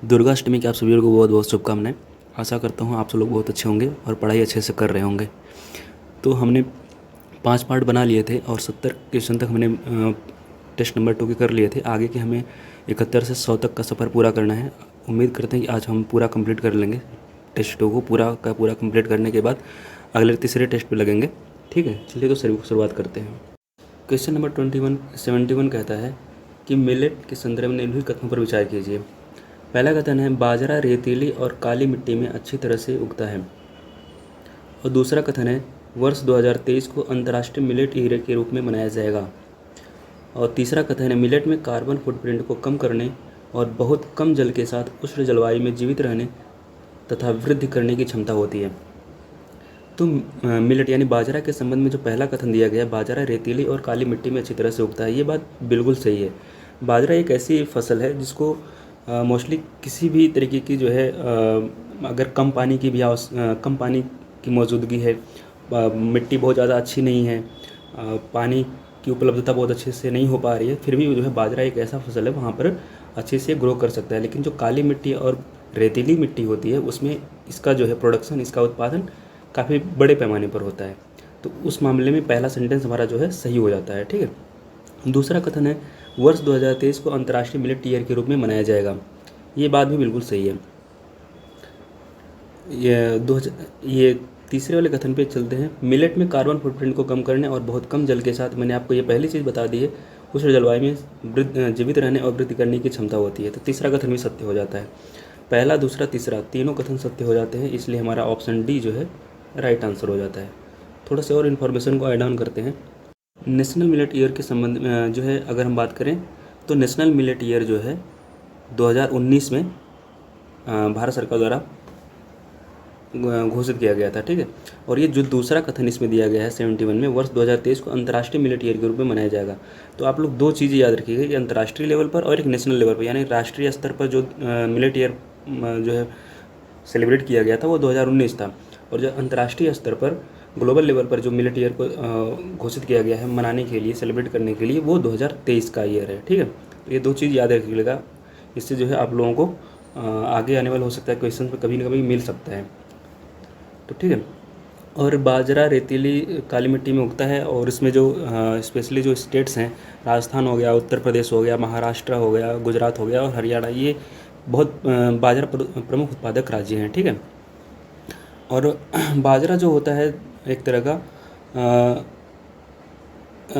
दुर्गाष्टमी की आप सभी को बहुत बहुत शुभकामनाएं। आशा करता हूँ आप सब लोग बहुत अच्छे होंगे और पढ़ाई अच्छे से कर रहे होंगे। तो हमने 5 पार्ट बना लिए थे और 70 क्वेश्चन तक हमने टेस्ट नंबर 2 के कर लिए थे। आगे के हमें 71 से 100 तक का सफ़र पूरा करना है। उम्मीद करते हैं कि आज हम पूरा कंप्लीट कर लेंगे। टेस्ट 2 को पूरा का पूरा कंप्लीट करने के बाद अगले तीसरे टेस्ट पे लगेंगे। ठीक है, चलिए तो शुरुआत करते हैं। क्वेश्चन नंबर 71 कहता है कि मिलेट के संदर्भ में निम्नलिखित कथनों पर विचार कीजिए। पहला कथन है बाजरा रेतीली और काली मिट्टी में अच्छी तरह से उगता है। और दूसरा कथन है वर्ष 2023 को अंतर्राष्ट्रीय मिलेट ईयर के रूप में मनाया जाएगा। और तीसरा कथन है मिलेट में कार्बन फुटप्रिंट को कम करने और बहुत कम जल के साथ उष्ण जलवायु में जीवित रहने तथा वृद्धि करने की क्षमता होती है। तो मिलेट यानी बाजरा के संबंध में जो पहला कथन दिया गया है, बाजरा रेतीली और काली मिट्टी में अच्छी तरह से उगता है, ये बात बिल्कुल सही है। बाजरा एक ऐसी फसल है जिसको मोस्टली किसी भी तरीके की जो है अगर कम पानी की भी कम पानी की मौजूदगी है, मिट्टी बहुत ज़्यादा अच्छी नहीं है, पानी की उपलब्धता बहुत अच्छे से नहीं हो पा रही है, फिर भी जो है बाजरा एक ऐसा फसल है वहाँ पर अच्छे से ग्रो कर सकता है। लेकिन जो काली मिट्टी और रेतीली मिट्टी होती है उसमें इसका जो है प्रोडक्शन, इसका उत्पादन काफ़ी बड़े पैमाने पर होता है। तो उस मामले में पहला सेंटेंस हमारा जो है सही हो जाता है। ठीक है। दूसरा कथन है वर्ष 2023 को अंतर्राष्ट्रीय मिलेट ईयर के रूप में मनाया जाएगा। ये बात भी बिल्कुल सही है। ये तीसरे वाले कथन पे चलते हैं। मिलेट में कार्बन फुटप्रिंट को कम करने और बहुत कम जल के साथ, मैंने आपको ये पहली चीज़ बता दी है, उष्ण जलवायु में जीवित रहने और वृद्धि करने की क्षमता होती है। तो तीसरा कथन भी सत्य हो जाता है। पहला, दूसरा, तीसरा तीनों कथन सत्य हो जाते हैं, इसलिए हमारा ऑप्शन डी जो है राइट आंसर हो जाता है। थोड़ा सा और इन्फॉर्मेशन को ऐड ऑन करते हैं। नेशनल मिलेट ईयर के संबंध में जो है अगर हम बात करें तो नेशनल मिलेट ईयर जो है 2019 में भारत सरकार द्वारा घोषित किया गया था। ठीक है। और ये जो दूसरा कथन इसमें दिया गया है 71 में, वर्ष 2023 को अंतर्राष्ट्रीय मिलेट ईयर के रूप में मनाया जाएगा। तो आप लोग दो चीज़ें याद रखिएगा, एक अंतर्राष्ट्रीय लेवल पर और एक नेशनल लेवल पर, यानी राष्ट्रीय स्तर पर जो मिलेट ईयर जो है सेलिब्रेट किया गया था वो 2019 था, और जो अंतर्राष्ट्रीय स्तर पर ग्लोबल लेवल पर जो मिलेट ईयर को घोषित किया गया है मनाने के लिए, सेलिब्रेट करने के लिए, वो 2023 का ईयर है। ठीक है। तो ये दो चीज़ याद रखिएगा, इससे जो है आप लोगों को आगे आने वाला हो सकता है क्वेश्चन पर कभी ना कभी मिल सकता है। तो ठीक है। और बाजरा रेतीली काली मिट्टी में उगता है, और इसमें जो स्पेशली जो स्टेट्स हैं, राजस्थान हो गया, उत्तर प्रदेश हो गया, महाराष्ट्र हो गया, गुजरात हो गया और हरियाणा, ये बहुत बाजरा प्रमुख उत्पादक राज्य हैं। ठीक है। और बाजरा जो होता है एक तरह का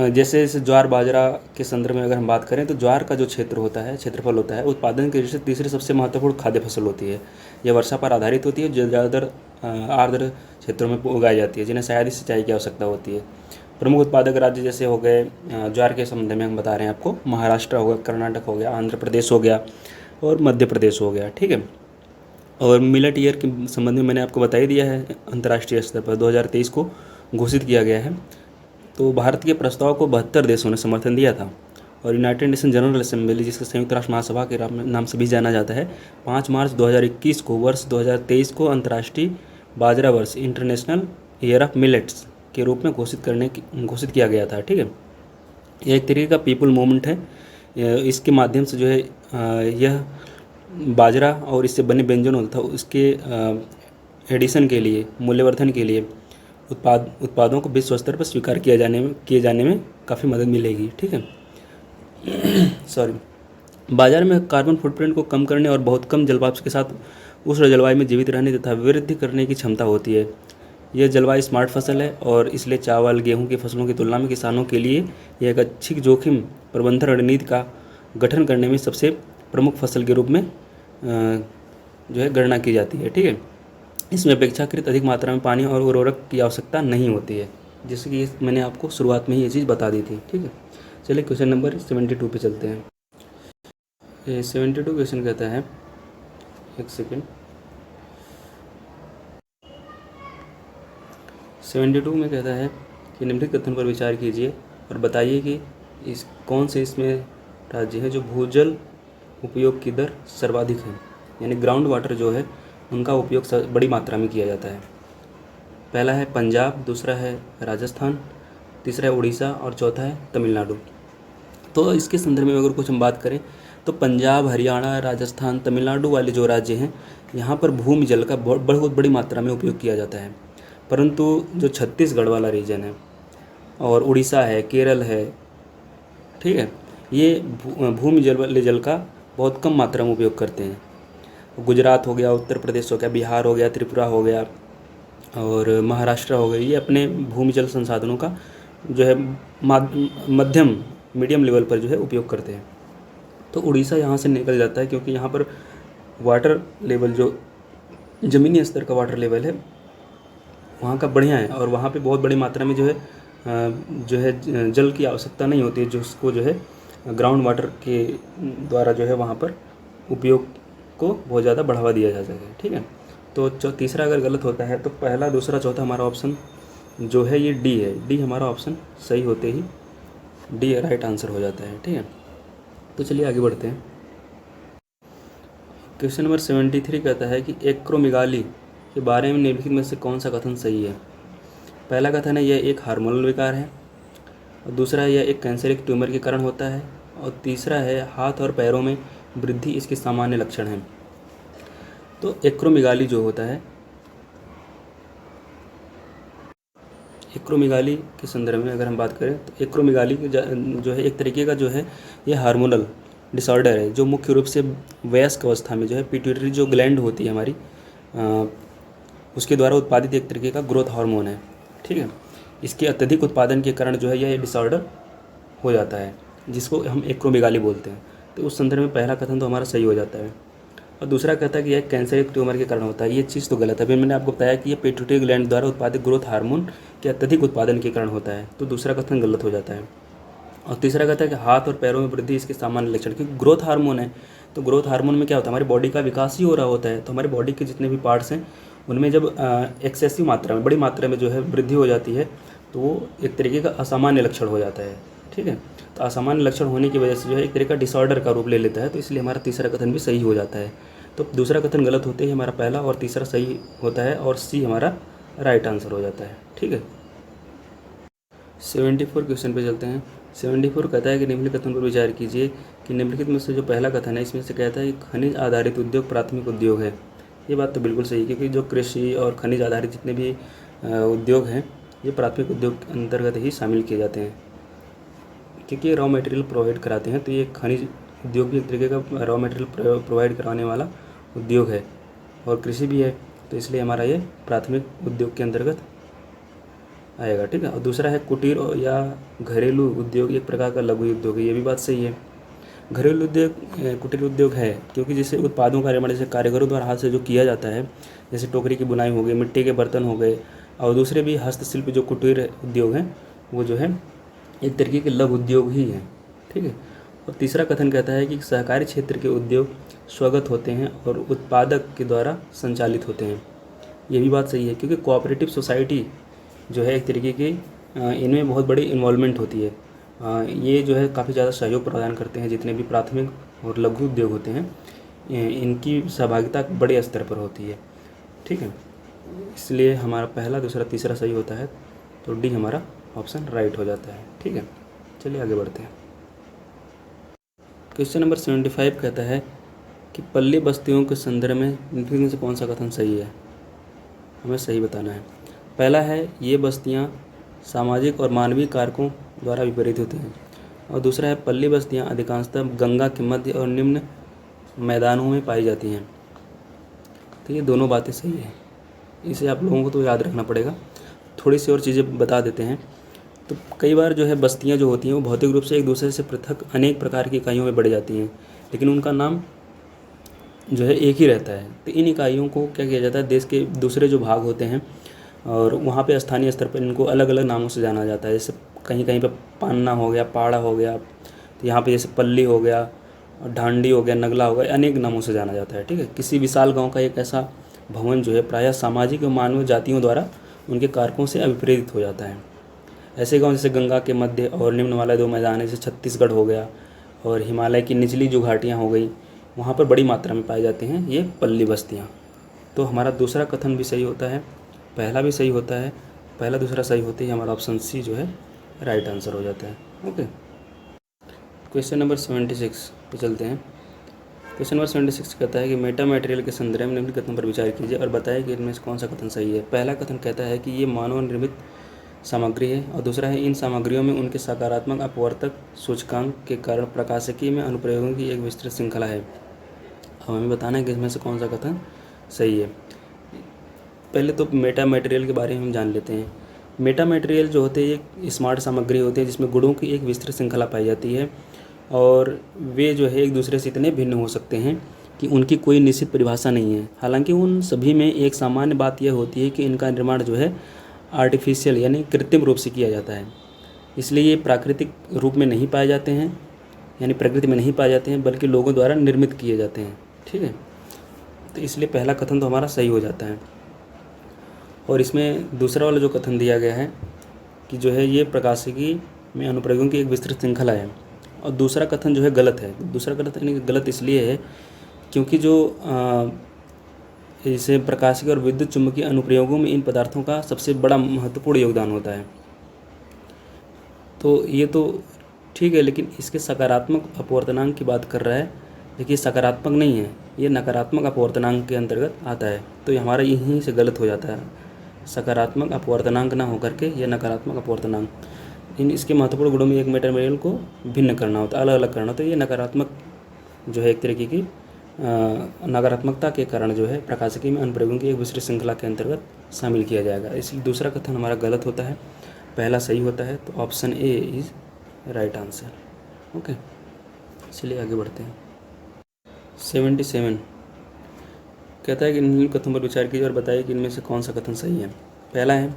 जैसे ज्वार बाजरा के संदर्भ में अगर हम बात करें तो ज्वार का जो क्षेत्र होता है, क्षेत्रफल होता है, उत्पादन की दृष्टि से तीसरी सबसे महत्वपूर्ण खाद्य फसल होती है। यह वर्षा पर आधारित होती है, जो ज़्यादातर आर्द्र क्षेत्रों में उगाई जाती है, जिन्हें शायद ही सिंचाई की आवश्यकता होती है। प्रमुख उत्पादक राज्य जैसे हो गए, ज्वार के संबंध में हम बता रहे हैं आपको, महाराष्ट्र हो गया, कर्नाटक हो गया, आंध्र प्रदेश हो गया और मध्य प्रदेश हो गया। ठीक है। और मिलेट ईयर के संबंध में मैंने आपको बता ही दिया है, अंतर्राष्ट्रीय स्तर पर 2023 को घोषित किया गया है। तो भारत के प्रस्ताव को 72 देशों ने समर्थन दिया था, और यूनाइटेड नेशन जनरल असेंबली, जिसको संयुक्त राष्ट्र महासभा के नाम से भी जाना जाता है, 5 मार्च 2021 को वर्ष 2023 को अंतर्राष्ट्रीय बाजरा वर्ष, इंटरनेशनल ईयर ऑफ मिलेट्स के रूप में घोषित किया गया था। ठीक है। यह एक तरीके का पीपल मूवमेंट है। इसके माध्यम से जो है यह बाजरा और इससे बने व्यंजनों तथा उसके एडिशन के लिए, मूल्यवर्धन के लिए उत्पादों को विश्व स्तर पर स्वीकार किए जाने में काफ़ी मदद मिलेगी। ठीक है। सॉरी। बाजार में कार्बन फुटप्रिंट को कम करने और बहुत कम जलवाष्प के साथ उष्ण जलवायु में जीवित रहने तथा वृद्धि करने की क्षमता होती है। यह जलवायु स्मार्ट फसल है, और इसलिए चावल गेहूं की फसलों की तुलना में किसानों के लिए यह एक अच्छी जोखिम प्रबंधन रणनीति का गठन करने में सबसे प्रमुख फसल के रूप में जो है गणना की जाती है। ठीक है। इसमें अपेक्षाकृत अधिक मात्रा में पानी और उर्वरक की आवश्यकता नहीं होती है, जैसे कि मैंने आपको शुरुआत में ही ये चीज़ बता दी थी। ठीक है। चलिए क्वेश्चन नंबर 72 पे चलते हैं। 72 क्वेश्चन कहता है, एक सेकेंड, 72 में कहता है कि निम्नलिखित कथन पर विचार कीजिए और बताइए कि इस कौन से इसमें राज्य है जो भूजल उपयोग की दर सर्वाधिक है, यानी ग्राउंड वाटर जो है उनका उपयोग बड़ी मात्रा में किया जाता है। पहला है पंजाब, दूसरा है राजस्थान, तीसरा है उड़ीसा और चौथा है तमिलनाडु। तो इसके संदर्भ में अगर कुछ हम बात करें तो पंजाब, हरियाणा, राजस्थान, तमिलनाडु वाले जो राज्य हैं, यहाँ पर भूमि जल का बहुत बड़ी मात्रा में उपयोग किया जाता है। परंतु जो छत्तीसगढ़ वाला रीजन है और उड़ीसा है, केरल है, ठीक है, ये भूमि जल का बहुत कम मात्रा में उपयोग करते हैं। गुजरात हो गया, उत्तर प्रदेश हो गया, बिहार हो गया, त्रिपुरा हो गया और महाराष्ट्र हो गया, ये अपने भूमि जल संसाधनों का जो है मध्यम मीडियम लेवल पर जो है उपयोग करते हैं। तो उड़ीसा यहाँ से निकल जाता है क्योंकि यहाँ पर वाटर लेवल जो ज़मीनी स्तर का वाटर लेवल है वहाँ का बढ़िया है और वहाँ पे बहुत बड़ी मात्रा में जो है जल की आवश्यकता नहीं होती है, जो उसको जो है ग्राउंड वाटर के द्वारा जो है वहाँ पर उपयोग को बहुत ज़्यादा बढ़ावा दिया जा सके। ठीक है, तो तीसरा अगर गलत होता है तो पहला, दूसरा, चौथा हमारा ऑप्शन जो है ये डी है। डी हमारा ऑप्शन सही होते ही डी राइट आंसर हो जाता है। ठीक है, तो चलिए आगे बढ़ते हैं। क्वेश्चन नंबर 73 कहता है कि एक्रोमेगाली के बारे में निम्नलिखित में से कौन सा कथन सही है। पहला कथन है यह एक हार्मोनल विकार है, और दूसरा है यह एक कैंसरिक ट्यूमर के कारण होता है, और तीसरा है हाथ और पैरों में वृद्धि इसके सामान्य लक्षण हैं। तो एक्रोमेगाली जो होता है, एक्रोमेगाली के संदर्भ में अगर हम बात करें तो एक्रोमेगाली जो है एक तरीके का जो है ये हार्मोनल डिसऑर्डर है, जो मुख्य रूप से वयस्क अवस्था में जो है पिट्यूटरी जो ग्लैंड होती है हमारी उसके द्वारा उत्पादित एक तरीके का ग्रोथ हार्मोन है। ठीक है, इसके अत्यधिक उत्पादन के कारण जो है यह डिसऑर्डर हो जाता है, जिसको हम एक्रोमेगाली बोलते हैं। तो उस संदर्भ में पहला कथन तो हमारा सही हो जाता है। और दूसरा कहता है कि यह कैंसरिक ट्यूमर के कारण होता है। ये चीज़ तो गलत है। फिर मैंने आपको बताया कि यह पिट्यूटरी ग्लैंड द्वारा उत्पादित ग्रोथ हार्मोन के अत्यधिक उत्पादन के कारण होता है, तो दूसरा कथन गलत हो जाता है। और तीसरा कहता है कि हाथ और पैरों में वृद्धि इसके सामान्य लक्षण, क्योंकि ग्रोथ हार्मोन है तो ग्रोथ हार्मोन में क्या होता है, हमारी बॉडी का विकास ही हो रहा होता है। तो हमारी बॉडी के जितने भी पार्ट्स हैं उनमें जब एक्सेसिव मात्रा में, बड़ी मात्रा में जो है वृद्धि हो जाती है तो वो एक तरीके का असामान्य लक्षण हो जाता है। ठीक है, तो असामान्य लक्षण होने की वजह से जो है एक तरीके का डिसऑर्डर का रूप ले लेता है, तो इसलिए हमारा तीसरा कथन भी सही हो जाता है। तो दूसरा कथन गलत होते ही हमारा पहला और तीसरा सही होता है और सी हमारा राइट आंसर हो जाता है। ठीक है, 74 क्वेश्चन पे चलते हैं। 74 कहता है कि निम्नलिखित कथन पर विचार कीजिए कि निम्नलिखित में से जो पहला कथन है इसमें से कहता है कि खनिज आधारित उद्योग प्राथमिक उद्योग है। ये बात तो बिल्कुल सही है, क्योंकि जो कृषि और खनिज आधारित जितने भी उद्योग हैं ये प्राथमिक उद्योग के अंतर्गत ही शामिल किए जाते हैं, क्योंकि रॉ मटेरियल प्रोवाइड कराते हैं। तो ये खनिज उद्योग भी एक तरीके का रॉ मटेरियल प्रोवाइड कराने वाला उद्योग है और कृषि भी है, तो इसलिए हमारा ये प्राथमिक उद्योग के अंतर्गत आएगा। ठीक है, और दूसरा है कुटीर या घरेलू उद्योग, एक प्रकार का लघु उद्योग है। ये भी बात सही है। घरेलू उद्योग कुटीर उद्योग है क्योंकि जैसे उत्पादों का निर्माण जैसे कारीगरों द्वारा हाथ से जो किया जाता है, जैसे टोकरी की बुनाई हो गई, मिट्टी के बर्तन हो गए, और दूसरे भी हस्तशिल्प जो कुटीर उद्योग हैं वो जो है एक तरीके के लघु उद्योग ही हैं। ठीक है, और तीसरा कथन कहता है कि सहकारी क्षेत्र के उद्योग स्वगत होते हैं और उत्पादक के द्वारा संचालित होते हैं। ये भी बात सही है, क्योंकि कोऑपरेटिव सोसाइटी जो है एक तरीके की इनमें बहुत बड़ी इन्वॉल्वमेंट होती है। ये जो है काफ़ी ज़्यादा सहयोग प्रदान करते हैं। जितने भी प्राथमिक और लघु उद्योग होते हैं इनकी सहभागिता बड़े स्तर पर होती है। ठीक है, इसलिए हमारा पहला, दूसरा, तीसरा सही होता है, तो डी हमारा ऑप्शन राइट हो जाता है। ठीक है, चलिए आगे बढ़ते हैं। क्वेश्चन नंबर 75 कहता है कि पल्ली बस्तियों के संदर्भ में निम्नलिखित से कौन सा कथन सही है, हमें सही बताना है। पहला है ये बस्तियां सामाजिक और मानवीय कारकों द्वारा विपरीत होती हैं, और दूसरा है पल्ली बस्तियां अधिकांशतः गंगा के मध्य और निम्न मैदानों में पाई जाती हैं। तो ये दोनों बातें सही हैं, इसे आप लोगों को तो याद रखना पड़ेगा। थोड़ी सी और चीज़ें बता देते हैं। तो कई बार जो है बस्तियां जो होती हैं वो भौतिक रूप से एक दूसरे से पृथक अनेक प्रकार की इकाइयों में बढ़ जाती हैं, लेकिन उनका नाम जो है एक ही रहता है। तो इन इकाइयों को क्या किया जाता है, देश के दूसरे जो भाग होते हैं और वहाँ पे स्थानीय स्तर पर इनको अलग अलग नामों से जाना जाता है। जैसे कहीं कहीं पे पान्ना हो गया, पाड़ा हो गया, तो यहाँ पे जैसे पल्ली हो गया, ढांडी हो गया, नगला हो गया, अनेक नामों से जाना जाता है। ठीक है, किसी विशाल गांव का एक ऐसा भवन जो है प्रायः सामाजिक और मानवीय जातियों द्वारा उनके कारकों से अभिप्रेरित हो जाता है। ऐसे गाँव जैसे गंगा के मध्य और निम्न वाले दो मैदान है, जैसे छत्तीसगढ़ हो गया और हिमालय की निचली जो घाटियाँ हो गई, वहाँ पर बड़ी मात्रा में पाए जाते हैं ये पल्ली बस्तियाँ। तो हमारा दूसरा कथन भी सही होता है, पहला भी सही होता है। पहला दूसरा सही होते ही हमारा ऑप्शन सी जो है राइट आंसर हो जाता है। ओके, क्वेश्चन नंबर 76 पे चलते हैं। क्वेश्चन नंबर 76 कहता है कि मेटा मटेरियल के संदर्भ में निम्नलिखित कथनों पर विचार कीजिए और बताएं कि इनमें से कौन सा कथन सही है। पहला कथन कहता है कि ये मानव निर्मित सामग्री है और दूसरा है इन सामग्रियों में उनके सकारात्मक अपवर्तक सूचकांक के कारण प्रकाशिकी में अनुप्रयोगों की एक विस्तृत श्रृंखला है। अब हमें बताना है कि इसमें से कौन सा कथन सही है। पहले तो मेटा मटेरियल के बारे में हम जान लेते हैं। मेटा मटेरियल जो होते हैं एक स्मार्ट सामग्री होती है जिसमें गुणों की एक विस्तृत श्रृंखला पाई जाती है और वे जो है एक दूसरे से इतने भिन्न हो सकते हैं कि उनकी कोई निश्चित परिभाषा नहीं है। हालांकि उन सभी में एक सामान्य बात यह होती है कि इनका निर्माण जो है आर्टिफिशियल यानी कृत्रिम रूप से किया जाता है। इसलिए ये प्राकृतिक रूप में नहीं पाए जाते हैं, यानी प्रकृति में नहीं पाए जाते हैं, बल्कि लोगों द्वारा निर्मित किए जाते हैं। ठीक है, तो इसलिए पहला कथन तो हमारा सही हो जाता है। और इसमें दूसरा वाला जो कथन दिया गया है कि जो है ये प्रकाशिकी में अनुप्रयोगों की एक विस्तृत श्रृंखला है, और दूसरा कथन जो है गलत है। दूसरा कथन गलत इसलिए है क्योंकि जो जैसे प्रकाशिकी और विद्युत चुम्बकीय अनुप्रयोगों में इन पदार्थों का सबसे बड़ा महत्वपूर्ण योगदान होता है। तो ये तो ठीक है, लेकिन इसके सकारात्मक अपवर्तनांक की बात कर रहा है। देखिए सकारात्मक नहीं है, ये नकारात्मक अपवर्तनांक के अंतर्गत आता है, तो ये हमारा यहीं से गलत हो जाता है। सकारात्मक अपवर्तनांक ना होकर के ये नकारात्मक अपवर्तनांक, इन इसके महत्वपूर्ण गुणों में एक मटेरियल को भिन्न करना होता है, अलग अलग करना होता है। ये नकारात्मक जो है एक तरीके की नकारात्मकता के कारण जो है प्रकाशिकी में अनुप्रयोगों की एक विस्तृत श्रृंखला के अंतर्गत शामिल किया जाएगा। इसलिए दूसरा कथन हमारा गलत होता है, पहला सही होता है। तो option A is right answer. Okay, चलिए आगे बढ़ते हैं। 77 कहता है कि इन कथनों पर विचार कीजिए और बताइए कि इनमें से कौन सा कथन सही है। पहला है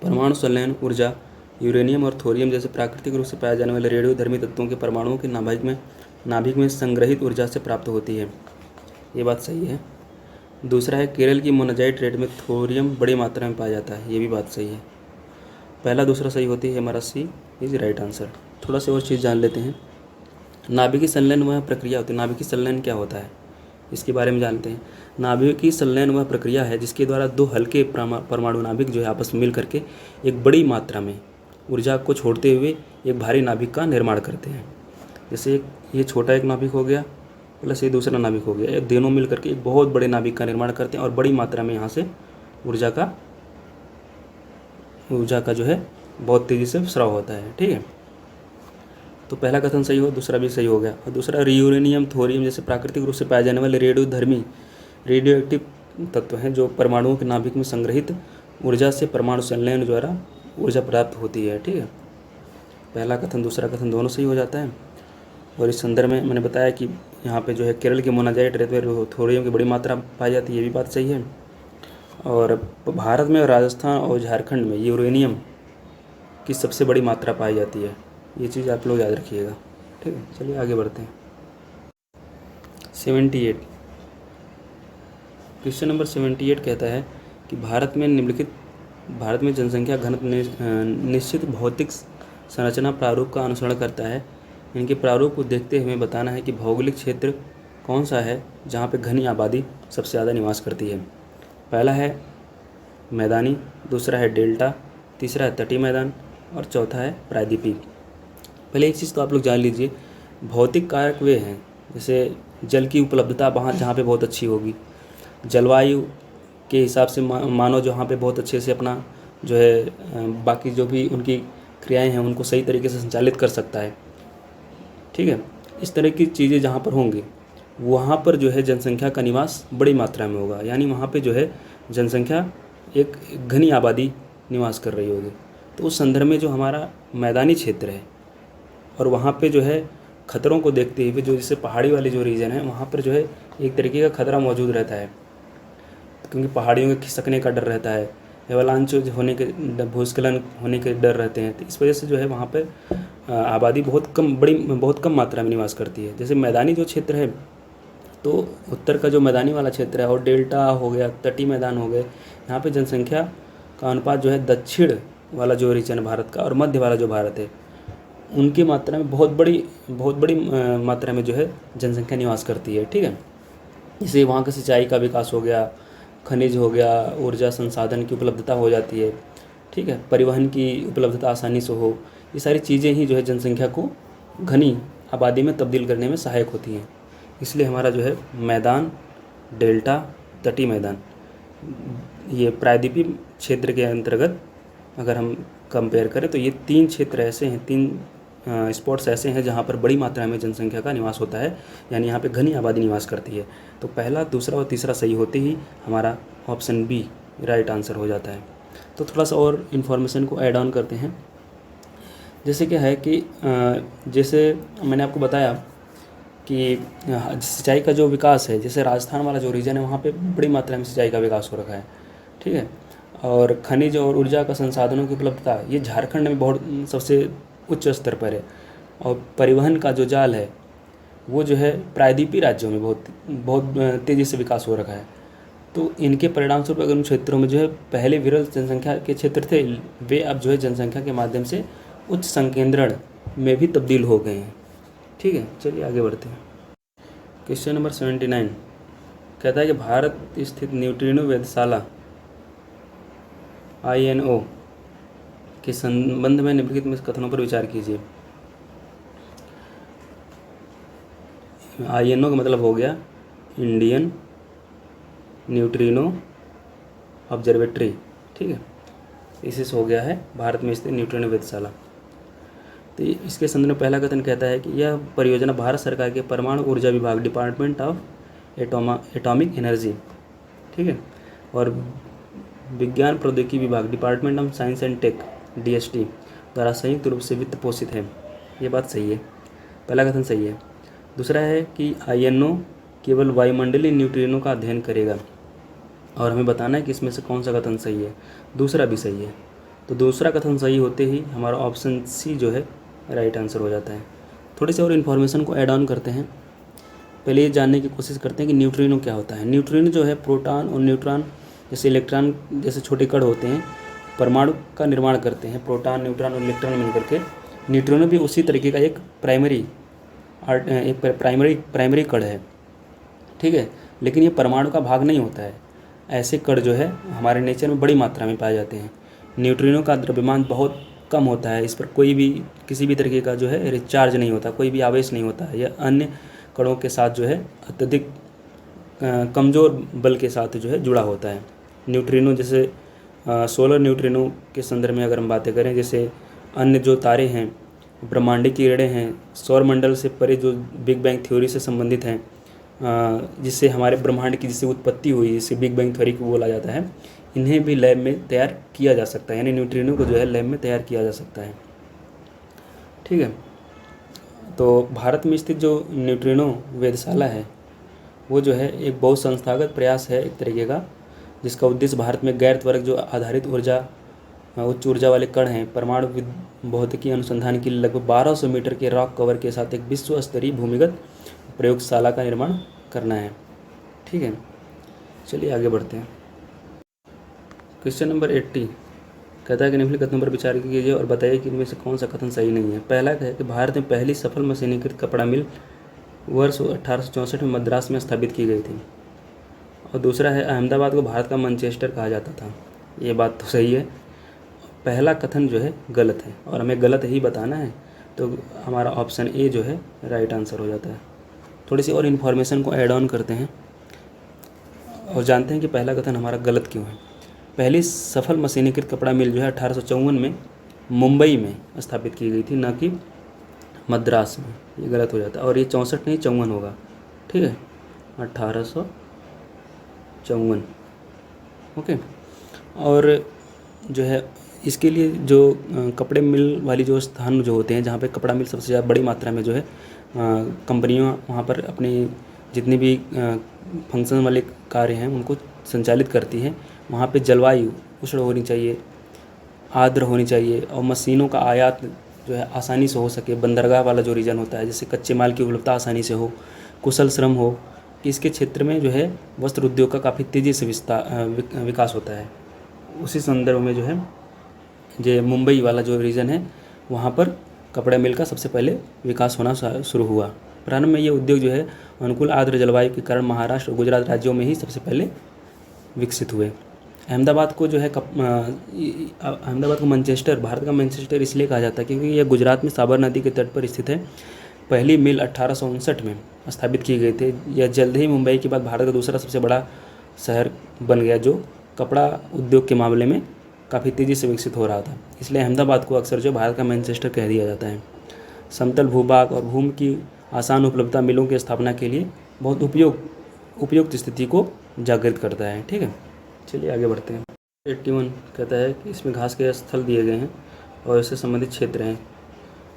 परमाणु संलयन ऊर्जा यूरेनियम और थोरियम जैसे प्राकृतिक रूप से पाए जाने वाले रेडियोधर्मी तत्वों के परमाणुओं के नाभिक में संग्रहित ऊर्जा से प्राप्त होती है। ये बात सही है। दूसरा है केरल की मोनाजाइट रेत में थोरियम बड़ी मात्रा में पाया जाता है। ये भी बात सही है। पहला दूसरा सही होती है, हमारा सी इज राइट आंसर। थोड़ा सा और चीज़ जान लेते हैं। नाभिकीय संलयन वह प्रक्रिया होती है। नाभिकीय संलयन क्या होता है इसके बारे में जानते हैं। नाभिकीय संलयन वह प्रक्रिया है जिसके द्वारा दो हल्के परमाणु नाभिक जो है आपस में मिल करके एक बड़ी मात्रा में ऊर्जा को छोड़ते हुए एक भारी नाभिक का निर्माण करते हैं। जैसे ये छोटा एक नाभिक हो गया प्लस ये दूसरा नाभिक हो गया, ये दोनों मिल करके एक बहुत बड़े नाभिक का निर्माण करते हैं और बड़ी मात्रा में यहाँ से ऊर्जा का जो है बहुत तेज़ी से स्राव होता है। ठीक है, तो पहला कथन सही हो, दूसरा भी सही हो गया। और दूसरा यूरेनियम थोरियम जैसे प्राकृतिक रूप से पाए जाने वाले रेडियो एक्टिव तत्व हैं जो परमाणुओं के नाभिक में संग्रहित ऊर्जा से परमाणु संलयन द्वारा ऊर्जा प्राप्त होती है। ठीक है, पहला कथन दूसरा कथन दोनों सही हो जाता है। और इस संदर्भ में मैंने बताया कि यहाँ पे जो है केरल के मोनाजाइट रेत में थोरियम की बड़ी मात्रा पाई जाती है, ये भी बात सही है। और भारत में राजस्थान और झारखंड में यूरेनियम की सबसे बड़ी मात्रा पाई जाती है। ये चीज़ आप लोग याद रखिएगा। ठीक है, चलिए आगे बढ़ते हैं। 78 क्वेश्चन नंबर 78 कहता है कि भारत में जनसंख्या घनत्व निश्चित भौतिक संरचना प्रारूप का अनुसरण करता है। इनके प्रारूप को देखते हुए बताना है कि भौगोलिक क्षेत्र कौन सा है जहाँ पे घनी आबादी सबसे ज़्यादा निवास करती है। पहला है मैदानी, दूसरा है डेल्टा, तीसरा है तटीय मैदान और चौथा है प्रायद्वीपीय। पहले एक चीज़ तो आप लोग जान लीजिए, भौतिक कारक वे हैं जैसे जल की उपलब्धता वहाँ जहाँ पे बहुत अच्छी होगी, जलवायु के हिसाब से मानव जहाँ पे बहुत अच्छे से अपना जो है बाकी जो भी उनकी क्रियाएं हैं उनको सही तरीके से संचालित कर सकता है। ठीक है, इस तरह की चीज़ें जहाँ पर होंगी वहाँ पर जो है जनसंख्या का निवास बड़ी मात्रा में होगा, यानी वहाँ पे जो है जनसंख्या एक घनी आबादी निवास कर रही होगी। तो उस संदर्भ में जो हमारा मैदानी क्षेत्र है और वहाँ पे जो है खतरों को देखते हुए जो जैसे पहाड़ी वाली जो रीजन है वहाँ पर जो है एक तरीके का खतरा मौजूद रहता है, क्योंकि पहाड़ियों के खिसकने का डर रहता है, एवलांच होने के भूस्खलन होने के डर रहते हैं। तो इस वजह से जो है वहाँ पे आबादी बहुत कम मात्रा में निवास करती है। जैसे मैदानी जो क्षेत्र है तो उत्तर का जो मैदानी वाला क्षेत्र है और डेल्टा हो गया, तटीय मैदान हो गए, यहाँ पे जनसंख्या का अनुपात जो है दक्षिण वाला जो रीजन है भारत का और मध्य वाला जो भारत है उनकी मात्रा में बहुत बड़ी मात्रा में जो है जनसंख्या निवास करती है। ठीक है, जैसे वहाँ का सिंचाई का विकास हो गया, खनिज हो गया, ऊर्जा संसाधन की उपलब्धता हो जाती है। ठीक है, परिवहन की उपलब्धता आसानी से हो, ये सारी चीज़ें ही जो है जनसंख्या को घनी आबादी में तब्दील करने में सहायक होती हैं। इसलिए हमारा जो है मैदान, डेल्टा, तटीय मैदान, ये प्रायद्वीपीय क्षेत्र के अंतर्गत अगर हम कंपेयर करें तो ये 3 क्षेत्र ऐसे हैं, 3 स्पॉट्स ऐसे हैं जहाँ पर बड़ी मात्रा में जनसंख्या का निवास होता है, यानी यहाँ पे घनी आबादी निवास करती है। तो पहला, दूसरा और तीसरा सही होते ही हमारा ऑप्शन बी राइट आंसर हो जाता है। तो थोड़ा सा और इन्फॉर्मेशन को ऐड ऑन करते हैं। जैसे क्या है कि जैसे मैंने आपको बताया कि सिंचाई का जो विकास है, जैसे राजस्थान वाला जो रीजन है वहाँ पे बड़ी मात्रा में सिंचाई का विकास हो रखा है, ठीक है। और खनिज और ऊर्जा का संसाधनों की उपलब्धता ये झारखंड में बहुत सबसे उच्च स्तर पर है। और परिवहन का जो जाल है वो जो है प्रायद्वीपीय राज्यों में बहुत बहुत तेज़ी से विकास हो रखा है। तो इनके परिणाम स्वरूप अगर उन क्षेत्रों में जो है पहले विरल जनसंख्या के क्षेत्र थे, वे अब जो है जनसंख्या के माध्यम से उच्च संकेंद्रण में भी तब्दील हो गए हैं, ठीक है। चलिए आगे बढ़ते हैं। क्वेश्चन नंबर 79 कहता है कि भारत स्थित न्यूट्रिनो वेधशाला INO के संबंध में निम्नलिखित में कथनों पर विचार कीजिए। INO का मतलब हो गया इंडियन न्यूट्रिनो ऑब्जर्वेटरी, ठीक है। इसी से हो गया है भारत में स्थित न्यूट्रिनो वेधशाला। तो इसके संदर्भ में पहला कथन कहता है कि यह परियोजना भारत सरकार के परमाणु ऊर्जा विभाग, डिपार्टमेंट ऑफ एटॉमिक एनर्जी, ठीक है, और विज्ञान प्रौद्योगिकी विभाग, department of science and tech, DST द्वारा संयुक्त रूप से वित्त पोषित है। ये बात सही है, पहला कथन सही है। दूसरा है कि INO केवल वायुमंडलीय न्यूट्रिनो का अध्ययन करेगा, और हमें बताना है कि इसमें से कौन सा कथन सही है। दूसरा भी सही है। तो दूसरा कथन सही होते ही हमारा ऑप्शन सी जो है राइट आंसर हो जाता है। थोड़ी सी और इन्फॉर्मेशन को ऐड ऑन करते हैं। पहले ये जानने की कोशिश करते हैं कि न्यूट्रिनो क्या होता है। न्यूट्रिनो जो है प्रोटॉन और न्यूट्रॉन जैसे इलेक्ट्रॉन जैसे छोटे कण होते हैं, परमाणु का निर्माण करते हैं। प्रोटॉन, न्यूट्रॉन और इलेक्ट्रॉन मिलकर के न्यूट्रिनो भी उसी तरीके का एक प्राइमरी कण है, ठीक है। लेकिन ये परमाणु का भाग नहीं होता है। ऐसे कण जो है हमारे नेचर में बड़ी मात्रा में पाए जाते हैं। न्यूट्रिनो का द्रव्यमान बहुत कम होता है, इस पर कोई भी किसी भी तरीके का जो है रिचार्ज नहीं होता, कोई भी आवेश नहीं होता है। यह अन्य कणों के साथ जो है अत्यधिक कमज़ोर बल के साथ जो है जुड़ा होता है। न्यूट्रिनो जैसे सोलर न्यूट्रिनो के संदर्भ में अगर हम बातें करें, जैसे अन्य जो तारे हैं, ब्रह्मांडीय किरणें हैं, सौरमंडल से परे जो बिग बैंग थ्योरी से संबंधित हैं, जिससे हमारे ब्रह्मांड की जिससे उत्पत्ति हुई, जिसे बिग बैंग थ्योरी को बोला जाता है, इन्हें भी लैब में तैयार किया जा सकता है, यानी न्यूट्रिनो को जो है लैब में तैयार किया जा सकता है, ठीक है। तो भारत में स्थित जो न्यूट्रिनो वेधशाला है वो जो है एक बहुसंस्थागत प्रयास है एक तरीके का, जिसका उद्देश्य भारत में गैर त्वरक जो आधारित उच्च ऊर्जा वाले कण हैं, परमाणु भौतिकी अनुसंधान के लिए लगभग 1200 मीटर के रॉक कवर के साथ एक विश्व स्तरीय भूमिगत प्रयोगशाला का निर्माण करना है, ठीक है। चलिए आगे बढ़ते हैं। क्वेश्चन नंबर 80 कहता है कि निम्नलिखित कथनों पर विचार कीजिए और बताइए कि इनमें से कौन सा कथन सही नहीं है। पहला है कि भारत में पहली सफल मशीनीकृत कपड़ा मिल वर्ष 1864 में मद्रास में स्थापित की गई थी। और दूसरा है अहमदाबाद को भारत का मैनचेस्टर कहा जाता था। ये बात तो सही है। पहला कथन जो है गलत है और हमें गलत ही बताना है, तो हमारा ऑप्शन ए जो है राइट आंसर हो जाता है। थोड़ी सी और इन्फॉर्मेशन को ऐड ऑन करते हैं और जानते हैं कि पहला कथन हमारा गलत क्यों है। पहली सफल मशीनीकृत कपड़ा मिल जो है 1854 में मुंबई में स्थापित की गई थी, ना कि मद्रास में। ये गलत हो जाता है और ये 64 नहीं 54 होगा, ठीक है, 1854, ओके। और जो है इसके लिए जो कपड़े मिल वाली जो स्थान जो होते हैं, जहाँ पे कपड़ा मिल सबसे ज़्यादा बड़ी मात्रा में जो है कंपनियाँ वहाँ पर अपनी जितनी भी फंक्शन वाले कार्य हैं उनको संचालित करती हैं। वहाँ पे जलवायु उष्ण होनी चाहिए, आर्द्र होनी चाहिए और मशीनों का आयात जो है आसानी से हो सके। बंदरगाह वाला जो रीजन होता है, जैसे कच्चे माल की उपलब्धता आसानी से हो, कुशल श्रम हो, इसके क्षेत्र में जो है वस्त्र उद्योग का काफ़ी तेज़ी से विकास होता है। उसी संदर्भ में जो है मुंबई वाला जो रीजन है वहाँ पर कपड़ा मिल का सबसे पहले विकास होना शुरू हुआ। प्रारंभ में ये उद्योग जो है अनुकूल आर्द्र जलवायु के कारण महाराष्ट्र और गुजरात राज्यों में ही सबसे पहले विकसित हुए। अहमदाबाद को जो है अहमदाबाद को मैनचेस्टर, भारत का मैनचेस्टर इसलिए कहा जाता है क्योंकि यह गुजरात में साबर नदी के तट पर स्थित है। पहली मिल 1859 में स्थापित की गई थी। यह जल्द ही मुंबई के बाद भारत का दूसरा सबसे बड़ा शहर बन गया जो कपड़ा उद्योग के मामले में काफ़ी तेज़ी से विकसित हो रहा था। इसलिए अहमदाबाद को अक्सर जो भारत का मैनचेस्टर कह दिया जाता है। समतल भूभाग और भूमि की आसान उपलब्धता मिलों की स्थापना के लिए बहुत उपयुक्त स्थिति को जागृत करता है। ठीक है, चलिए आगे बढ़ते हैं। 81 कहता है कि इसमें घास के स्थल दिए गए हैं और इससे संबंधित क्षेत्र हैं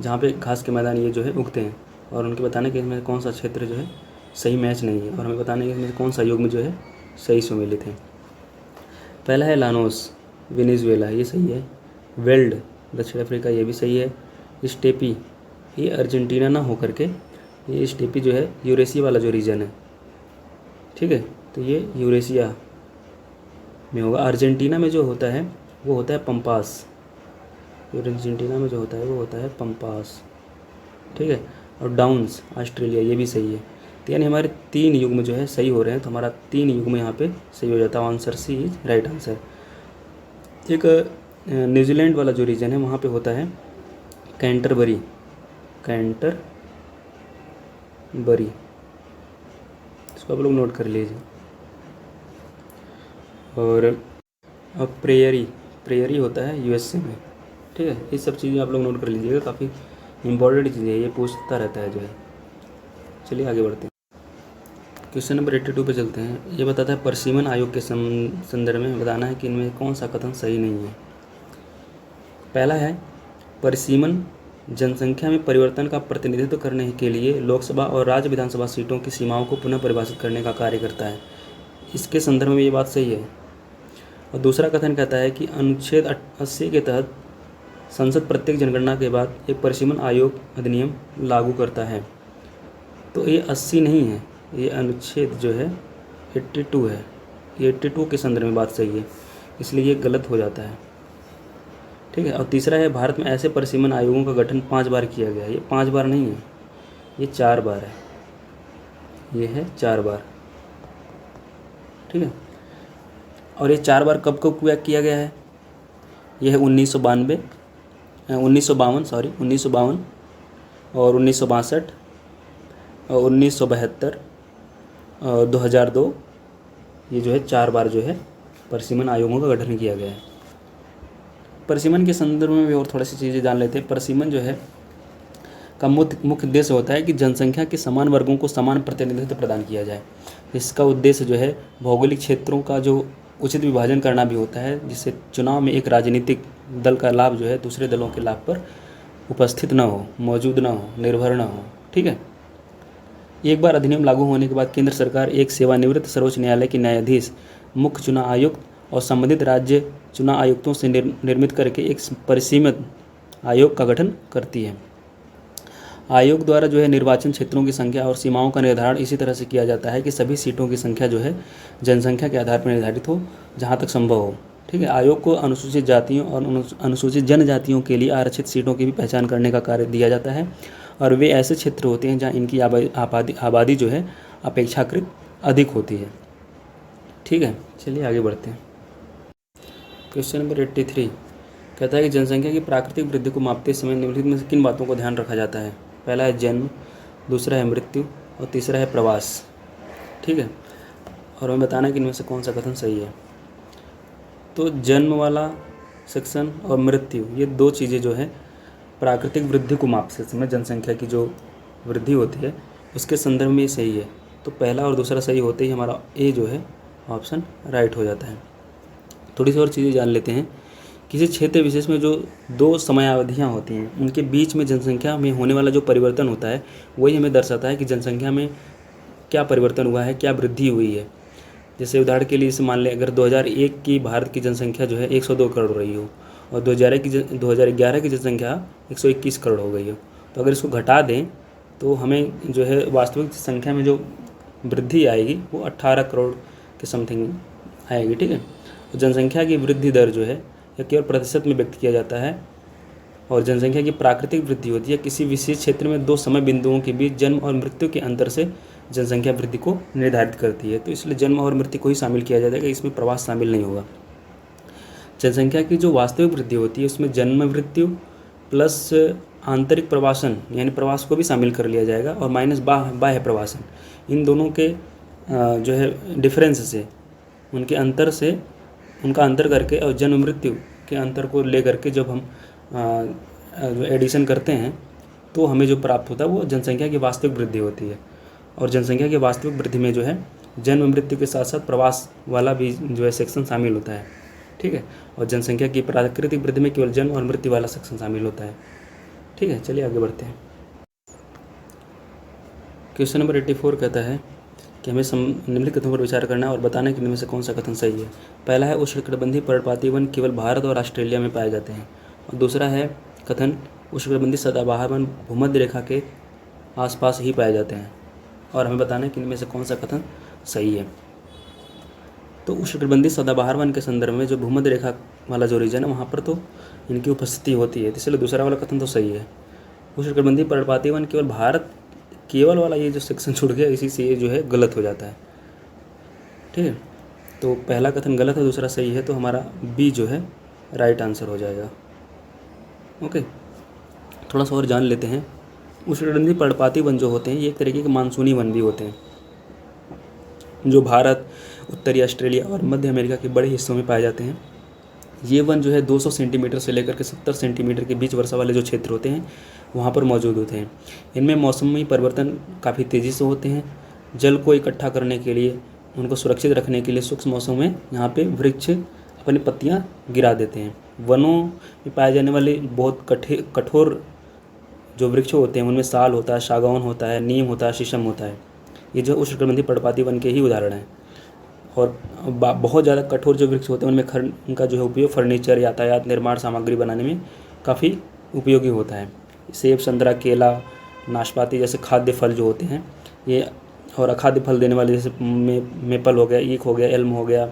जहाँ पे घास के मैदान ये जो है उगते हैं, और उनके बताने कि इसमें कौन सा क्षेत्र जो है सही मैच नहीं है, और हमें बताने कि इसमें कौन सा युग्म जो है सही सुमेलित है। पहला है लानोस, वेनेजुएला, ये सही है। वेल्ड, दक्षिण अफ्रीका, ये भी सही है। स्टेपी, ये अर्जेंटीना ना होकर के ये स्टेपी जो है यूरेशिया वाला जो रीजन है। ठीक है, तो ये यूरेशिया में होगा। अर्जेंटीना में जो होता है वो होता है पंपास। अर्जेंटीना में जो होता है वो होता है पंपास। ठीक है, और डाउन्स ऑस्ट्रेलिया, ये भी सही है। तो यानी हमारे 3 युग्म जो है सही हो रहे हैं, तो हमारा 3 युग्म यहाँ पे सही हो जाता है। Answer C is right answer. एक न्यूजीलैंड वाला जो रीजन है वहाँ पे होता है कैंटरबरी, इसको आप लोग नोट कर लीजिए। और अब प्रेयरी होता है यूएसए में। ठीक है, ये सब चीज़ें आप लोग नोट कर लीजिएगा, काफ़ी इंपॉर्टेंट चीज़ें है, ये पूछता रहता है जो है। चलिए आगे बढ़ते हैं। क्वेश्चन नंबर 82 पे चलते हैं। ये बताता है परसिमन आयोग के संदर्भ में बताना है कि इनमें कौन सा कथन सही नहीं है। पहला है परसिमन जनसंख्या में परिवर्तन का प्रतिनिधित्व करने के लिए लोकसभा और राज्य विधानसभा सीटों की सीमाओं को पुनः परिभाषित करने का कार्य करता है। इसके संदर्भ में ये बात सही है। और दूसरा कथन कहता है कि अनुच्छेद 80 के तहत संसद प्रत्येक जनगणना के बाद एक परिसीमन आयोग अधिनियम लागू करता है। तो ये 80 नहीं है, ये अनुच्छेद जो है 82 है। ये 82 के संदर्भ में बात सही है, इसलिए ये गलत हो जाता है। ठीक है, और तीसरा है भारत में ऐसे परिसीमन आयोगों का गठन 5 बार किया गया है। ये 5 बार नहीं है, ये 4 बार है। ये है 4 बार। ठीक है, और ये 4 बार कब कब किया गया है? यह है 1952 और 1962 और 1972 और 2002। ये जो है 4 बार जो है परिसीमन आयोगों का गठन किया गया है। परिसीमन के संदर्भ में भी और थोड़ी सी चीज़ें जान लेते हैं। परिसीमन जो है का मुख्य उद्देश्य होता है कि जनसंख्या के समान वर्गों को समान प्रतिनिधित्व प्रदान किया जाए। इसका उद्देश्य जो है भौगोलिक क्षेत्रों का जो उचित विभाजन करना भी होता है, जिससे चुनाव में एक राजनीतिक दल का लाभ जो है दूसरे दलों के लाभ पर उपस्थित न हो, मौजूद न हो, निर्भर न हो। ठीक है, एक बार अधिनियम लागू होने के बाद केंद्र सरकार एक सेवानिवृत्त सर्वोच्च न्यायालय के न्यायाधीश, मुख्य चुनाव आयुक्त और संबंधित राज्य चुनाव आयुक्तों से निर्मित करके एक परिसीमित आयोग का गठन करती है। आयोग द्वारा जो है निर्वाचन क्षेत्रों की संख्या और सीमाओं का निर्धारण इसी तरह से किया जाता है कि सभी सीटों की संख्या जो है जनसंख्या के आधार पर निर्धारित हो जहाँ तक संभव हो। ठीक है, आयोग को अनुसूचित जातियों और अनुसूचित जनजातियों के लिए आरक्षित सीटों की भी पहचान करने का कार्य दिया जाता है, और वे ऐसे क्षेत्र होते हैं जहाँ इनकी आबादी जो है अपेक्षाकृत अधिक होती है। ठीक है, चलिए आगे बढ़ते हैं। क्वेश्चन नंबर 83 कहता है कि जनसंख्या की प्राकृतिक वृद्धि को मापते समय निम्नलिखित में से किन बातों को ध्यान रखा जाता है? पहला है जन्म, दूसरा है मृत्यु और तीसरा है प्रवास। ठीक है, और हमें बताना है कि इनमें से कौन सा कथन सही है। तो जन्म वाला सेक्शन और मृत्यु, ये 2 चीज़ें जो है प्राकृतिक वृद्धि को मापते समय जनसंख्या की जो वृद्धि होती है उसके संदर्भ में सही है। तो पहला और दूसरा सही होते ही हमारा ए जो है ऑप्शन राइट हो जाता है। थोड़ी सी और चीज़ें जान लेते हैं। किसी क्षेत्र विशेष में जो 2 समयावधियाँ होती हैं उनके बीच में जनसंख्या में होने वाला जो परिवर्तन होता है वही हमें दर्शाता है कि जनसंख्या में क्या परिवर्तन हुआ है, क्या वृद्धि हुई है। जैसे उदाहरण के लिए इसे मान लें, अगर 2001 की भारत की जनसंख्या जो है 102 करोड़ रही हो और 2011 की जनसंख्या 121 करोड़ हो गई हो, तो अगर इसको घटा दें तो हमें जो है वास्तविक संख्या में जो वृद्धि आएगी वो 18 करोड़ के समथिंग आएगी। ठीक है, तो जनसंख्या की वृद्धि दर जो है यह केवल प्रतिशत में व्यक्त किया जाता है, और जनसंख्या की प्राकृतिक वृद्धि होती है किसी विशेष क्षेत्र में 2 समय बिंदुओं के बीच जन्म और मृत्यु के अंतर से जनसंख्या वृद्धि को निर्धारित करती है। तो इसलिए जन्म और मृत्यु को ही शामिल किया जाएगा, इसमें प्रवास शामिल नहीं होगा। जनसंख्या की जो वास्तविक वृद्धि होती है उसमें जन्म मृत्यु प्लस आंतरिक प्रवासन यानी प्रवास को भी शामिल कर लिया जाएगा, और माइनस बाह्य प्रवासन। इन दोनों के जो है डिफरेंस से, उनका अंतर करके और जन्म मृत्यु के अंतर को ले करके जब हम एडिशन करते हैं तो हमें जो प्राप्त होता है वो जनसंख्या की वास्तविक वृद्धि होती है। और जनसंख्या की वास्तविक वृद्धि में जो है जन्म मृत्यु के साथ साथ प्रवास वाला भी जो है सेक्शन शामिल होता है, ठीक है। और जनसंख्या की प्राकृतिक वृद्धि में केवल जन्म और मृत्यु वाला सेक्शन शामिल होता है, ठीक है। चलिए आगे बढ़ते हैं। क्वेश्चन नंबर 84 कहता है कि हमें निम्नलिखित कथनों पर विचार करना है और बताना है कि इनमें से कौन सा कथन सही है। पहला है उष्णकटिबंधीय पर्णपाती वन केवल भारत और ऑस्ट्रेलिया में पाए जाते हैं। और दूसरा है कथन उष्णकटिबंधीय सदाबहार वन भूमध्य रेखा के आसपास ही पाए जाते हैं। और हमें बताना है कि इनमें से कौन सा कथन सही है। तो उष्णकटिबंधीय सदाबहार वन के संदर्भ में जो भूमध्य रेखा वाला जो रीजन है वहाँ पर तो इनकी उपस्थिति होती है, इसलिए दूसरा वाला कथन तो सही है। उष्णकटिबंधीय पर्णपाती वन केवल भारत केवल वाला ये जो सेक्शन छूट गया, इसी से ये जो है गलत हो जाता है, ठीक है। तो पहला कथन गलत है, दूसरा सही है, तो हमारा बी जो है राइट आंसर हो जाएगा। ओके, थोड़ा सा और जान लेते हैं। उष्णकटिबंधीय पर्णपाती वन जो होते हैं ये एक तरीके के मानसूनी वन भी होते हैं, जो भारत, उत्तरी ऑस्ट्रेलिया और मध्य अमेरिका के बड़े हिस्सों में पाए जाते हैं। ये वन जो है 200 सेंटीमीटर से लेकर के 70 सेंटीमीटर के बीच वर्षा वाले जो क्षेत्र होते हैं वहाँ पर मौजूद होते हैं। इनमें मौसमी परिवर्तन काफ़ी तेज़ी से होते हैं। जल को इकट्ठा करने के लिए, उनको सुरक्षित रखने के लिए सूक्ष्म मौसम में यहाँ पे वृक्ष अपनी पत्तियाँ गिरा देते हैं। वनों में पाए जाने वाले बहुत कठोर जो वृक्ष होते हैं उनमें साल होता है, सागौन होता है, नीम होता है, शीशम होता है। ये जो उष्णकटिबंधीय पर्णपाती वन के ही उदाहरण हैं। और बहुत ज़्यादा कठोर जो वृक्ष होते हैं उनमें उनका जो है उपयोग फर्नीचर, यातायात, निर्माण सामग्री बनाने में काफ़ी उपयोगी होता है। सेब, संतरा, केला, नाशपाती जैसे खाद्य फल जो होते हैं ये, और अखाद्य फल देने वाले जैसे मेपल हो गया, ईख हो गया, एल्म हो गया,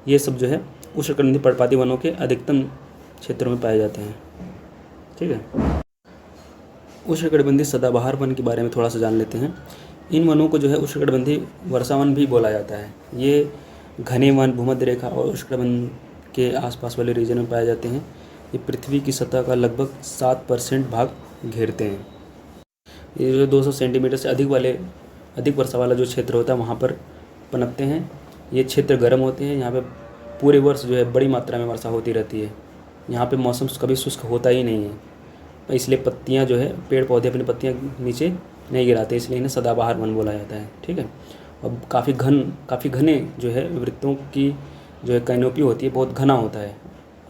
ये सब जो है उष्णकटिबंधीय पर्णपाती वनों के अधिकतम क्षेत्रों में पाए जाते हैं, ठीक है। उष्णकटिबंधीय सदाबहार वन के बारे में थोड़ा सा जान लेते हैं। इन वनों को जो है उष्णकटिबंधीय वर्षा वन भी बोला जाता है। ये घने वन भूमध्य रेखा और उष्णकटिबंध के आसपास वाले रीजन में पाए जाते हैं। ये पृथ्वी की सतह का लगभग 7% भाग घेरते हैं। ये जो 200 सेंटीमीटर से अधिक वर्षा वाला जो क्षेत्र होता है वहाँ पर पनपते हैं। ये क्षेत्र गर्म होते हैं। यहाँ पे पूरे वर्ष जो है बड़ी मात्रा में वर्षा होती रहती है। यहाँ पे मौसम कभी शुष्क होता ही नहीं है, इसलिए पत्तियाँ जो है, पेड़ पौधे अपनी पत्तियाँ नीचे नहीं गिराते, इसलिए इन्हें सदाबहार वन बोला जाता है, ठीक है। और काफ़ी घने जो है वृत्तों की जो है कैनोपी होती है, बहुत घना होता है,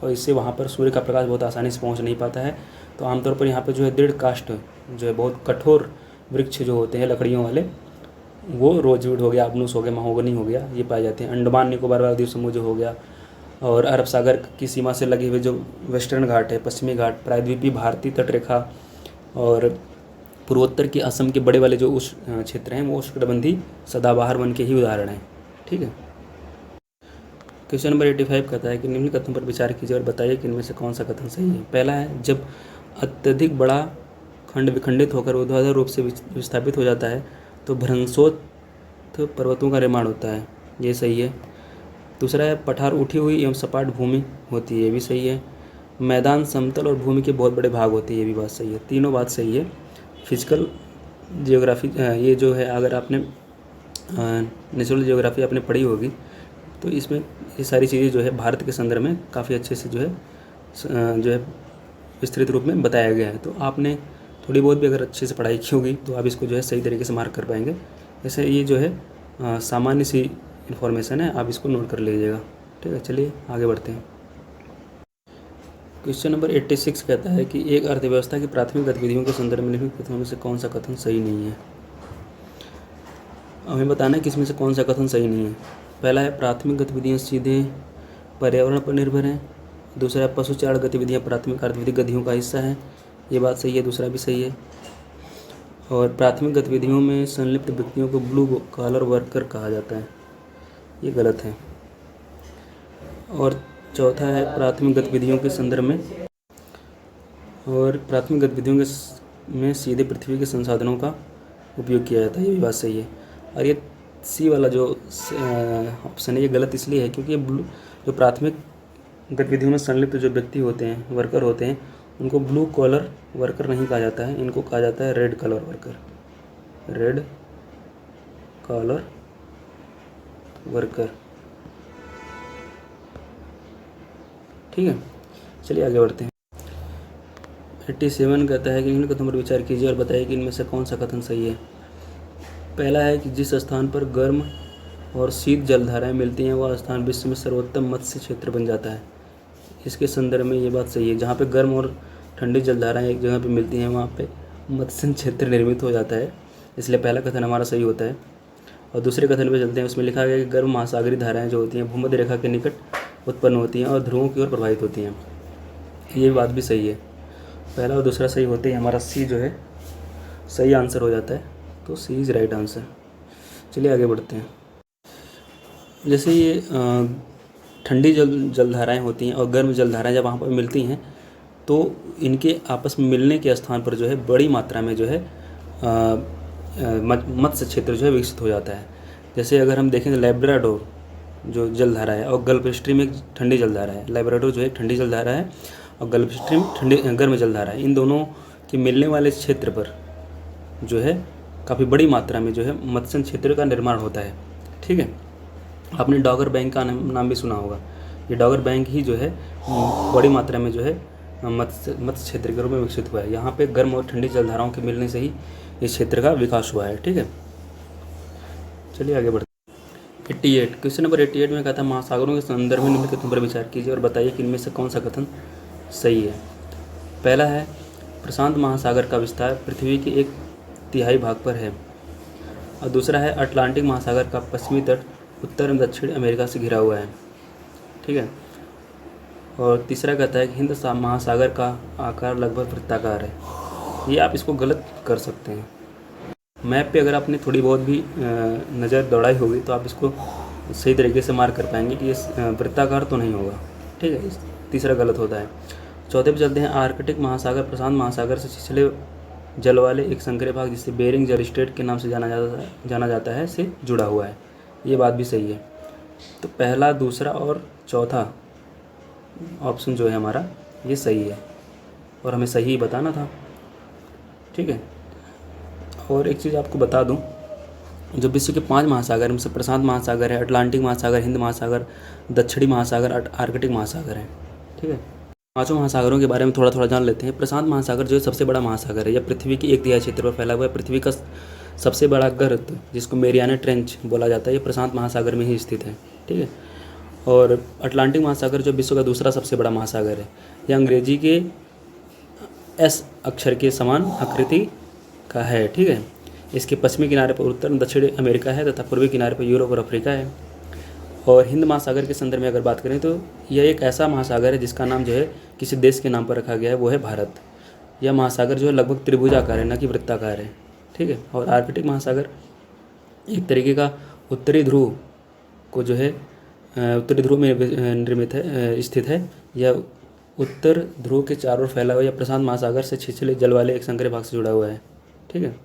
और इससे वहाँ पर सूर्य का प्रकाश बहुत आसानी से पहुँच नहीं पाता है। तो आमतौर पर यहाँ पर जो है दृढ़ काष्ठ जो है बहुत कठोर वृक्ष जो होते हैं लकड़ियों वाले, वो रोजवुड हो गया, अबनुस हो गया, महोगनी हो गया, ये पाए जाते हैं। अंडमान निकोबार वाला द्वीप समूह जो हो गया, और अरब सागर की सीमा से लगे हुए जो वेस्टर्न घाट है, पश्चिमी घाट, प्रायद्वीपीय भारतीय तटरेखा और पूर्वोत्तर की असम के बड़े वाले जो उस क्षेत्र हैं वो उष्णकटिबंधीय सदाबहार वन के ही उदाहरण हैं, ठीक है। क्वेश्चन नंबर 85 कहता है कि निम्न कथन पर विचार कीजिए और बताइए कि इनमें से कौन सा कथन सही है। पहला है जब अत्यधिक बड़ा खंड विखंडित होकर ऊर्ध्वाधर रूप से विस्थापित हो जाता है तो भ्रंशोत्थ पर्वतों का निर्माण होता है, ये सही है। दूसरा है पठार उठी हुई एवं सपाट भूमि होती है, ये भी सही है। मैदान समतल और भूमि के बहुत बड़े भाग होते हैं, ये भी बात सही है। तीनों बात सही है। फिजिकल जियोग्राफी ये जो है, अगर आपने नेचुरल जियोग्राफी आपने पढ़ी होगी तो इसमें ये सारी चीज़ें जो है भारत के संदर्भ में काफ़ी अच्छे से जो है विस्तृत रूप में बताया गया है। तो आपने थोड़ी बहुत भी अगर अच्छे से पढ़ाई की होगी तो आप इसको जो है सही तरीके से मार्क कर पाएंगे। जैसे ये जो है सामान्य सी इन्फॉर्मेशन है, आप इसको नोट कर लीजिएगा, ठीक है। चलिए आगे बढ़ते हैं। क्वेश्चन नंबर 86 कहता है कि एक अर्थव्यवस्था की प्राथमिक गतिविधियों के संदर्भ में निम्नलिखित कथनों में से कौन सा कथन सही नहीं है। हमें बताना है कि इसमें से कौन सा कथन सही नहीं है। पहला है प्राथमिक गतिविधियाँ सीधे पर्यावरण पर निर्भर हैं। दूसरा है पशुचारण गतिविधियाँ प्राथमिक अर्थविधि गतिविधियों का हिस्सा है, ये बात सही है, दूसरा भी सही है। और प्राथमिक गतिविधियों में संलिप्त व्यक्तियों को ब्लू कॉलर वर्कर कहा जाता है, ये गलत है। और चौथा है प्राथमिक गतिविधियों के संदर्भ में में सीधे पृथ्वी के संसाधनों का उपयोग किया जाता है, ये भी बात सही है। और ये सी वाला जो ऑप्शन है ये गलत इसलिए है क्योंकि जो प्राथमिक गतिविधियों में संलिप्त जो व्यक्ति होते हैं, वर्कर होते हैं, उनको ब्लू कॉलर वर्कर नहीं कहा जाता है, इनको कहा जाता है red collar worker, red collar worker. ठीक है, चलिए आगे बढ़ते हैं। 87 कहता है कि इन कथनों पर विचार कीजिए और बताइए कि इनमें से कौन सा कथन सही है। पहला है कि जिस स्थान पर गर्म और शीत जलधाराएं मिलती हैं वह स्थान विश्व में सर्वोत्तम मत्स्य क्षेत्र बन जाता है। इसके संदर्भ में ये बात सही है, जहाँ पे गर्म और ठंडी जलधाराएं एक जगह पे मिलती हैं वहाँ पे मत्स्य क्षेत्र निर्मित हो जाता है, इसलिए पहला कथन हमारा सही होता है। और दूसरे कथन पे चलते हैं, उसमें लिखा गया कि गर्म महासागरीय धाराएं जो होती हैं भूमध्य रेखा के निकट उत्पन्न होती हैं और ध्रुवों की ओर प्रवाहित होती हैं, ये बात भी सही है। पहला और दूसरा सही होते ही हमारा सी जो है सही आंसर हो जाता है, तो सी इज़ राइट आंसर। चलिए आगे बढ़ते हैं। जैसे ये ठंडी जलधाराएँ होती हैं और गर्म जलधाराएँ जब वहाँ पर मिलती हैं तो इनके आपस में मिलने के स्थान पर जो है बड़ी मात्रा में जो है मत्स्य क्षेत्र जो है विकसित हो जाता है। जैसे अगर हम देखें तो लैब्राडोर जो जलधारा है और गल्फ स्ट्रीम एक ठंडी जलधारा है। लैब्राडोर जो है एक ठंडी जलधारा है और गल्फ स्ट्रीम ठंडी गर्म जलधारा है। इन दोनों के मिलने वाले क्षेत्र पर जो है काफ़ी बड़ी मात्रा में जो है मत्स्य क्षेत्र का निर्माण होता है। ठीक है, आपने डॉगर बैंक का नाम भी सुना होगा। ये डॉगर बैंक ही जो है बड़ी मात्रा में जो है मत्स्य क्षेत्र के रूप में विकसित हुआ है। यहाँ पे गर्म और ठंडी जलधाराओं के मिलने से ही इस क्षेत्र का विकास हुआ है। ठीक है, चलिए आगे बढ़ते हैं। 88 क्वेश्चन नंबर 88 में कहता है महासागरों के संदर्भ में निम्नलिखित कथनों पर विचार कीजिए और बताइए कि इनमें से कौन सा कथन सही है। पहला है प्रशांत महासागर का विस्तार पृथ्वी के 1/3 भाग पर है। और दूसरा है अटलांटिक महासागर का पश्चिमी तट उत्तर एवं दक्षिण अमेरिका से घिरा हुआ है। ठीक है, और तीसरा कहता है कि हिंद महासागर का आकार लगभग वृत्ताकार है। ये आप इसको गलत कर सकते हैं। मैप पे अगर आपने थोड़ी बहुत भी नज़र दौड़ाई होगी तो आप इसको सही तरीके से मार्क कर पाएंगे कि ये वृत्ताकार तो नहीं होगा। ठीक है, तीसरा गलत होता है। चौथे पे चलते हैं। आर्कटिक महासागर प्रशांत महासागर से छिछले जल वाले एक संकरे भाग जिसे बेरिंग जल स्ट्रेट के नाम से जाना जाता है से जुड़ा हुआ है। ये बात भी सही है। तो पहला, दूसरा और चौथा ऑप्शन जो है हमारा ये सही है और हमें सही बताना था। ठीक है, और एक चीज़ आपको बता दूं, जो विश्व के 5 महासागर में से प्रशांत महासागर है, अटलांटिक महासागर, हिंद महासागर, दक्षिणी महासागर, आर्कटिक महासागर है। ठीक है, पांचों महासागरों के बारे में थोड़ा थोड़ा जान लेते हैं। प्रशांत महासागर जो है सबसे बड़ा महासागर है। यह पृथ्वी की 1/3 क्षेत्र पर फैला हुआ है। पृथ्वी का सबसे बड़ा गर्त जिसको मेरियाना ट्रेंच बोला जाता है ये प्रशांत महासागर में ही स्थित है। ठीक है, और अटलांटिक महासागर जो विश्व का दूसरा सबसे बड़ा महासागर है, यह अंग्रेजी के एस अक्षर के समान आकृति का है। ठीक है, इसके पश्चिमी किनारे पर उत्तर दक्षिण अमेरिका है तथा पूर्वी किनारे पर यूरोप और अफ्रीका है। और हिंद महासागर के संदर्भ में अगर बात करें तो यह एक ऐसा महासागर है जिसका नाम जो है किसी देश के नाम पर रखा गया है, वो है भारत। यह महासागर जो है लगभग त्रिभुजाकार है, न कि वृत्ताकार है। ठीक है, और आर्कटिक महासागर एक तरीके का उत्तरी ध्रुव को जो है उत्तरी ध्रुव में निर्मित है, स्थित है। यह उत्तर ध्रुव के चारों ओर फैला हुआ यह प्रशांत महासागर से छिछले जल वाले एक संकरे भाग से जुड़ा हुआ है। ठीक है,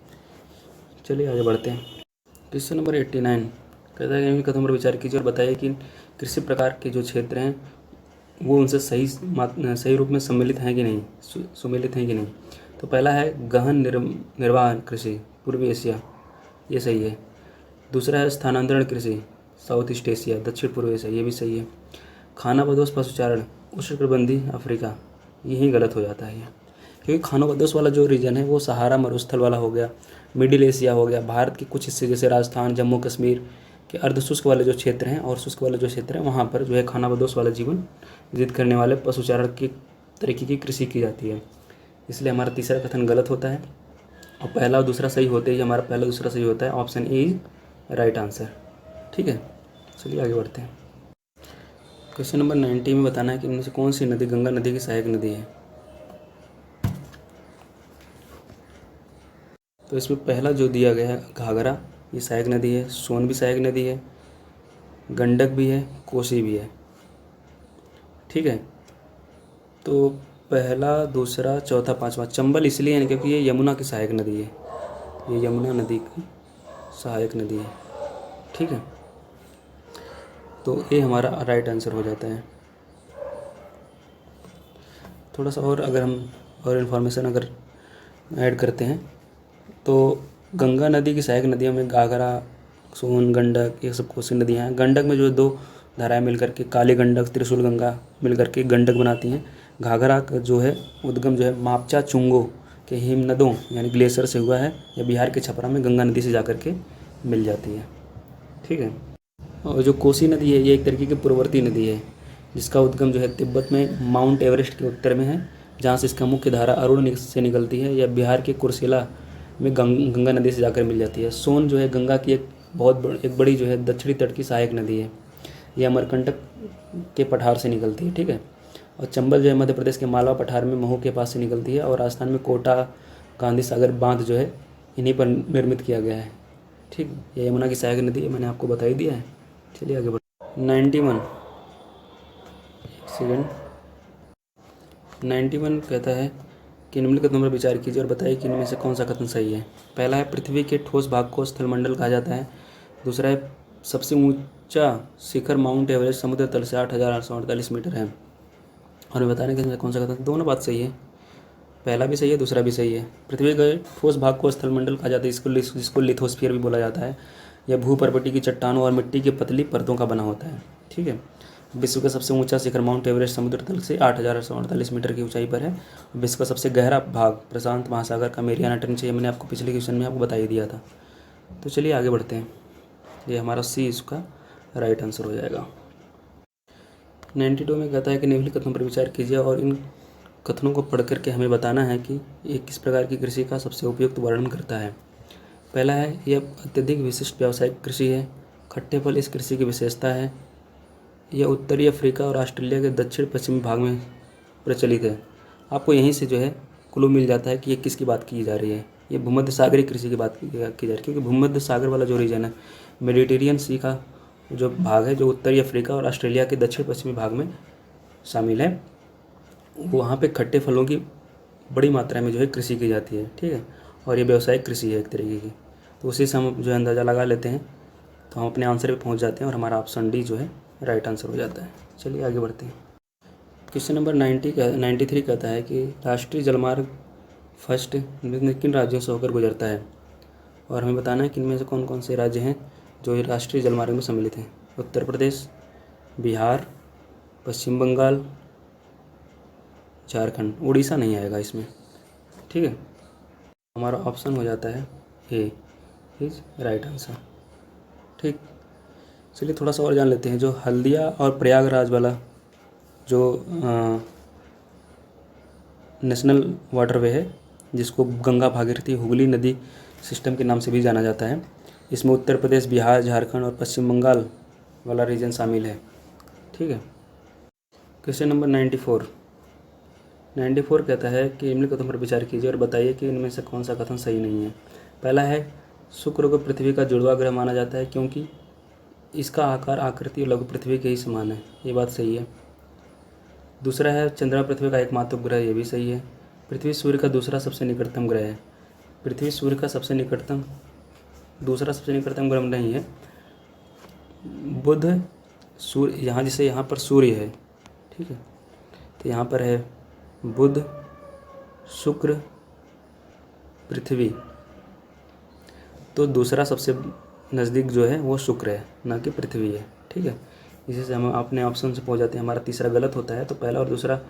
चलिए आगे बढ़ते हैं। क्वेश्चन नंबर 89 कहता है कि कथनों पर विचार कीजिए और बताइए कि कृषि प्रकार के जो क्षेत्र हैं वो उनसे सही रूप में सम्मिलित हैं कि नहीं, सुमेलित हैं कि नहीं। तो पहला है गहन निर्वाह कृषि पूर्वी एशिया, ये सही है। दूसरा है स्थानांतरण कृषि साउथ ईस्ट एशिया दक्षिण पूर्व एशिया, ये भी सही है। खानाबदोश पशुचारण उष्णकटिबंधीय अफ्रीका, यही गलत हो जाता है ये, क्योंकि खानाबदोश वाला जो रीजन है वो सहारा मरुस्थल वाला हो गया, मिडिल एशिया हो गया, भारत के कुछ हिस्से जैसे राजस्थान जम्मू कश्मीर के अर्धशुष्क वाले जो क्षेत्र हैं और शुष्क वाले जो क्षेत्र हैं वहाँ पर जो है खानाबदोश वाला जीवन व्यतीत करने वाले पशुचारण की तरीके की कृषि की जाती है। इसलिए हमारा तीसरा कथन गलत होता है और पहला और दूसरा सही होते ही हमारा पहला दूसरा सही होता है। Option A is right answer. ठीक है, चलिए आगे बढ़ते हैं। क्वेश्चन नंबर 90 में बताना है कि इनमें से कौन सी नदी गंगा नदी की सहायक नदी है। तो इसमें पहला जो दिया गया है घाघरा, ये सहायक नदी है। सोन भी सहायक नदी है, गंडक भी है, कोसी भी है। ठीक है, तो पहला दूसरा चौथा पांचवा चंबल इसलिए है क्योंकि ये यमुना की सहायक नदी है, ये यमुना नदी की सहायक नदी है। ठीक है, तो ये हमारा राइट आंसर हो जाता है। थोड़ा सा और अगर हम और इन्फॉर्मेशन अगर ऐड करते हैं तो गंगा नदी की सहायक नदियों में घाघरा, सोन, गंडक, ये सब कोसी नदियाँ हैं। गंडक में जो 2 धाराएं मिलकर के काली गंडक, त्रिशूल गंगा मिलकर के गंडक बनाती हैं। घाघरा का जो है उद्गम जो है मापचा चुंगो के हिमनदों यानी ग्लेशियर से हुआ है, या बिहार के छपरा में गंगा नदी से जाकर के मिल जाती है। ठीक है। और जो कोसी नदी है ये एक तरीके की पूर्ववर्ती नदी है, जिसका उद्गम जो है तिब्बत में माउंट एवरेस्ट के उत्तर में है, जहाँ से इसका मुख्य धारा अरुण से निकलती है, या बिहार के कुर्सेला में गंगा नदी से जाकर मिल जाती है। सोन जो है गंगा की एक बड़ी जो है दक्षिणी तट की सहायक नदी है, यह अमरकंटक के पठार से निकलती है। ठीक है। और चंबल जो है मध्य प्रदेश के मालवा पठार में महू के पास से निकलती है, और राजस्थान में कोटा गांधी सागर बांध जो है इन्हीं पर निर्मित किया गया है। ठीक, ये यमुना की सहायक नदी है, मैंने आपको बता ही दिया है। चलिए आगे बढ़ 91 सेकेंड 91 कहता है कि निम्नलिखित पर विचार कीजिए और बताइए कि इनमें से कौन सा कथन सही है। पहला है पृथ्वी के ठोस भाग को स्थलमंडल कहा जाता है। दूसरा है सबसे ऊंचा शिखर माउंट एवरेस्ट समुद्र तल से 8,848 मीटर है। और मैं बताने के कौन सा कथन, दोनों बात सही है, पहला भी सही है दूसरा भी सही है। पृथ्वी के ठोस भाग को स्थलमंडल कहा जाता है, जिसको लिथोस्फीयर भी बोला जाता है। यह भूपर्वती की चट्टानों और मिट्टी की पतली परतों का बना होता है। ठीक है। विश्व का सबसे ऊंचा शिखर माउंट एवरेस्ट समुद्र तल से 8,848 मीटर की ऊंचाई पर है। विश्व का सबसे गहरा भाग प्रशांत महासागर का मेरियाना ट्रेंच है, मैंने आपको पिछले क्वेश्चन में आपको बता ही दिया था। तो चलिए आगे बढ़ते हैं। ये हमारा सी इसका राइट आंसर हो जाएगा। 92 में कहता है कि निम्नलिखित कथनों पर विचार कीजिए और इन कथनों को पढ़ करके हमें बताना है कि ये किस प्रकार की कृषि का सबसे उपयुक्त वर्णन करता है। पहला है यह अत्यधिक विशिष्ट व्यावसायिक कृषि है। खट्टे फल इस कृषि की विशेषता है। यह उत्तरी अफ्रीका और ऑस्ट्रेलिया के दक्षिण पश्चिमी भाग में प्रचलित है। आपको यहीं से जो है क्लू मिल जाता है कि ये किसकी बात की जा रही है। ये भूमध्य सागरीय कृषि की बात की जा रही है, क्योंकि भूमध्य सागर वाला जो रीजन है, मेडिटेरियन सी का जो भाग है, जो उत्तरी अफ्रीका और ऑस्ट्रेलिया के दक्षिण पश्चिमी भाग में शामिल है, वहाँ पे खट्टे फलों की बड़ी मात्रा में जो है कृषि की जाती है। ठीक है। और ये व्यावसायिक कृषि है एक तरीके की। तो उसी से हम जो है अंदाज़ा लगा लेते हैं, तो हम अपने आंसर पे पहुँच जाते हैं और हमारा ऑप्शन डी जो है राइट आंसर हो जाता है। चलिए आगे बढ़ते हैं। क्वेश्चन नंबर 93 कहता है कि राष्ट्रीय जलमार्ग फर्स्ट किन राज्यों से होकर गुजरता है, और हमें बताना है कि इनमें से कौन कौन से राज्य हैं जो राष्ट्रीय जलमार्ग में सम्मिलित हैं। उत्तर प्रदेश, बिहार, पश्चिम बंगाल, झारखंड। उड़ीसा नहीं आएगा इसमें। ठीक है। हमारा ऑप्शन हो जाता है ए इज राइट आंसर। ठीक, चलिए थोड़ा सा और जान लेते हैं। जो हल्दिया और प्रयागराज वाला जो नेशनल वाटरवे है, जिसको गंगा भागीरथी हुगली नदी सिस्टम के नाम से भी जाना जाता है, इसमें उत्तर प्रदेश, बिहार, झारखंड और पश्चिम बंगाल वाला रीजन शामिल है। ठीक है। क्वेश्चन नंबर 94 कहता है कि निम्नलिखित कथनों पर विचार कीजिए और बताइए कि इनमें से कौन सा कथन सही नहीं है। पहला है शुक्र को पृथ्वी का जुड़वा ग्रह माना जाता है, क्योंकि इसका आकार, आकृति और लघु पृथ्वी के ही समान है। ये बात सही है। दूसरा है चंद्रमा पृथ्वी का एकमात्र ग्रह, ये भी सही है। पृथ्वी सूर्य का दूसरा सबसे निकटतम ग्रह है। पृथ्वी सूर्य का दूसरा सबसे निकटतम ग्रह नहीं है। बुध, सूर्य, यहाँ जैसे यहाँ पर सूर्य है, ठीक है, तो यहाँ पर है बुध, शुक्र, पृथ्वी, तो दूसरा सबसे नज़दीक जो है वो शुक्र है, ना कि पृथ्वी है। ठीक है। इसी से हम अपने ऑप्शन से पहुँच जाते हैं। हमारा तीसरा गलत होता है, तो पहला और दूसरा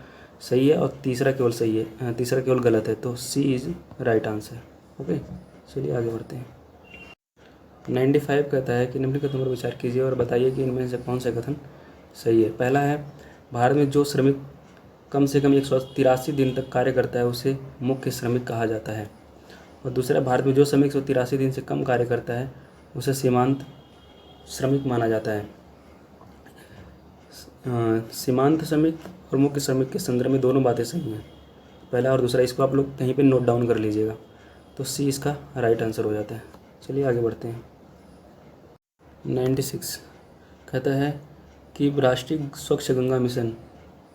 सही है और तीसरा केवल सही है, तीसरा केवल गलत है, तो सी इज़ राइट आंसर। ओके, चलिए आगे बढ़ते हैं। 95 कहता है कि निम्नलिखित पर विचार कीजिए और बताइए कि इनमें से कौन सा कथन सही है। पहला है भारत में जो श्रमिक कम से कम 183 दिन तक कार्य करता है उसे मुख्य श्रमिक कहा जाता है। और दूसरा, भारत में जो श्रमिक 183 दिन से कम कार्य करता है उसे सीमांत श्रमिक माना जाता है। सीमांत श्रमिक और मुख्य श्रमिक के संदर्भ में दोनों बातें सही हैं, पहला और दूसरा। इसको आप लोग कहीं पे नोट डाउन कर लीजिएगा, तो सी इसका राइट आंसर हो जाता है। चलिए आगे बढ़ते हैं। 96 कहता है कि राष्ट्रीय स्वच्छ Ganga mission,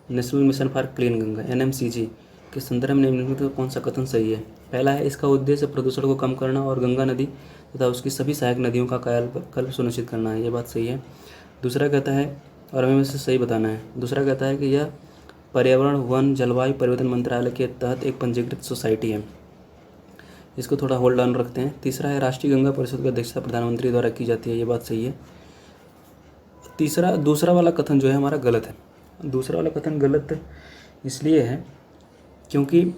national mission for clean Ganga, NMCG के संदर्भ में निम्नलिखित कौन सा कथन सही है। पहला है इसका उद्देश्य प्रदूषण को कम करना और गंगा नदी तथा उसकी सभी सहायक नदियों का कायाकल्प सुनिश्चित करना है। ये बात सही है। दूसरा कहता है, और हमें इसे सही बताना है, दूसरा कहता है कि यह पर्यावरण वन जलवायु परिवर्तन मंत्रालय के तहत एक पंजीकृत सोसाइटी है। इसको थोड़ा होल्ड ऑन रखते हैं। तीसरा है राष्ट्रीय गंगा परिषद की अध्यक्षता प्रधानमंत्री द्वारा की जाती है, ये बात सही है। दूसरा वाला कथन जो है हमारा गलत है। दूसरा वाला कथन गलत इसलिए है क्योंकि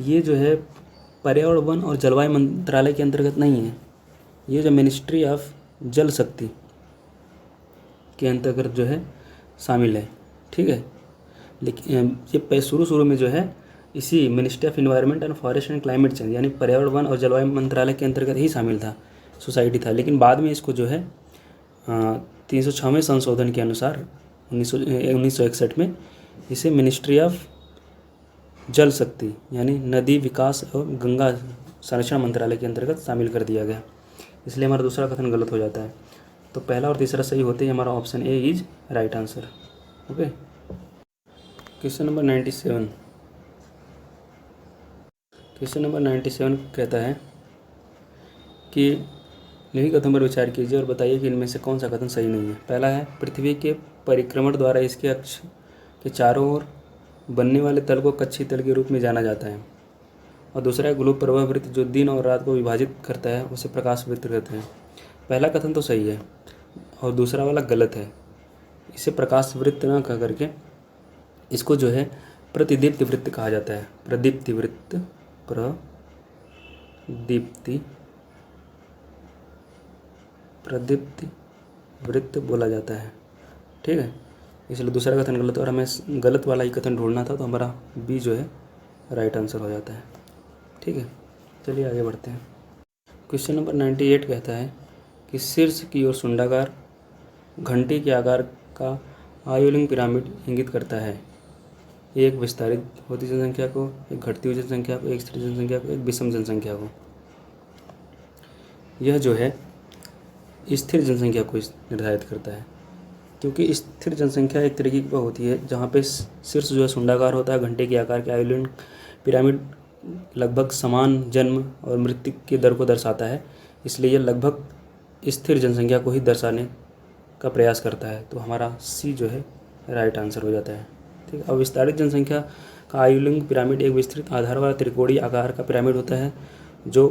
ये जो है पर्यावरण वन और जलवायु मंत्रालय के अंतर्गत नहीं है। ये जो मिनिस्ट्री ऑफ जल शक्ति के अंतर्गत जो है शामिल है, ठीक है। लेकिन ये शुरू में जो है इसी ministry of environment and forest and climate change यानी पर्यावरण वन और जलवायु मंत्रालय के अंतर्गत ही शामिल था, सोसाइटी था। लेकिन बाद में इसको जो है 306वें संशोधन के अनुसार 1961 में इसे मिनिस्ट्री ऑफ जल शक्ति यानी नदी विकास और गंगा संरक्षण मंत्रालय के अंतर्गत शामिल कर दिया गया। इसलिए हमारा दूसरा कथन गलत हो जाता है। तो पहला और तीसरा सही होते ही हमारा option A is right answer. Okay, question number 97। Question number 97 कहता है कि निम्नलिखित कथन पर विचार कीजिए और बताइए कि इनमें से कौन सा कथन सही नहीं है। पहला है पृथ्वी के परिक्रमण द्वारा इसके अक्ष के चारों ओर बनने वाले तल को कक्षीय तल के रूप में जाना जाता है। और दूसरा है ग्लोब प्रवाह वृत्त जो दिन और रात को विभाजित करता है उसे प्रकाश वृत्त कहते हैं। पहला कथन तो सही है और दूसरा वाला गलत है। इसे प्रकाश वृत्त ना कह करके इसको जो है प्रतिदीप्ति वृत्त कहा जाता है। प्रदीप्ति वृत्त, प्रदीप्ति वृत्त बोला जाता है, ठीक है। इसलिए दूसरा कथन गलत और हमें गलत वाला ही कथन ढूंढना था, तो हमारा बी जो है राइट आंसर हो जाता है, ठीक है। चलिए आगे बढ़ते हैं। क्वेश्चन नंबर 98 कहता है कि शीर्ष की ओर सुंडाकार घंटी के आकार का आयोलिंग पिरामिड इंगित करता है एक विस्तारित होती जनसंख्या को, एक घटती हुई जनसंख्या को, एक स्थिर जनसंख्या को, एक विषम जनसंख्या को। यह जो है स्थिर जनसंख्या को निर्धारित करता है, क्योंकि स्थिर जनसंख्या एक तरीके की होती है जहाँ पे शीर्ष जो है सुंडाकार होता है, घंटे के आकार के आयोलिन पिरामिड लगभग समान जन्म और मृत्यु की दर को दर्शाता है। इसलिए यह लगभग स्थिर जनसंख्या को ही दर्शाने का प्रयास करता है। तो हमारा सी जो है राइट आंसर हो जाता है, ठीक है। अब विस्तारित जनसंख्या का आयुलिंग पिरामिड एक विस्तृत आधार वाला त्रिकोणीय आकार का पिरामिड होता है जो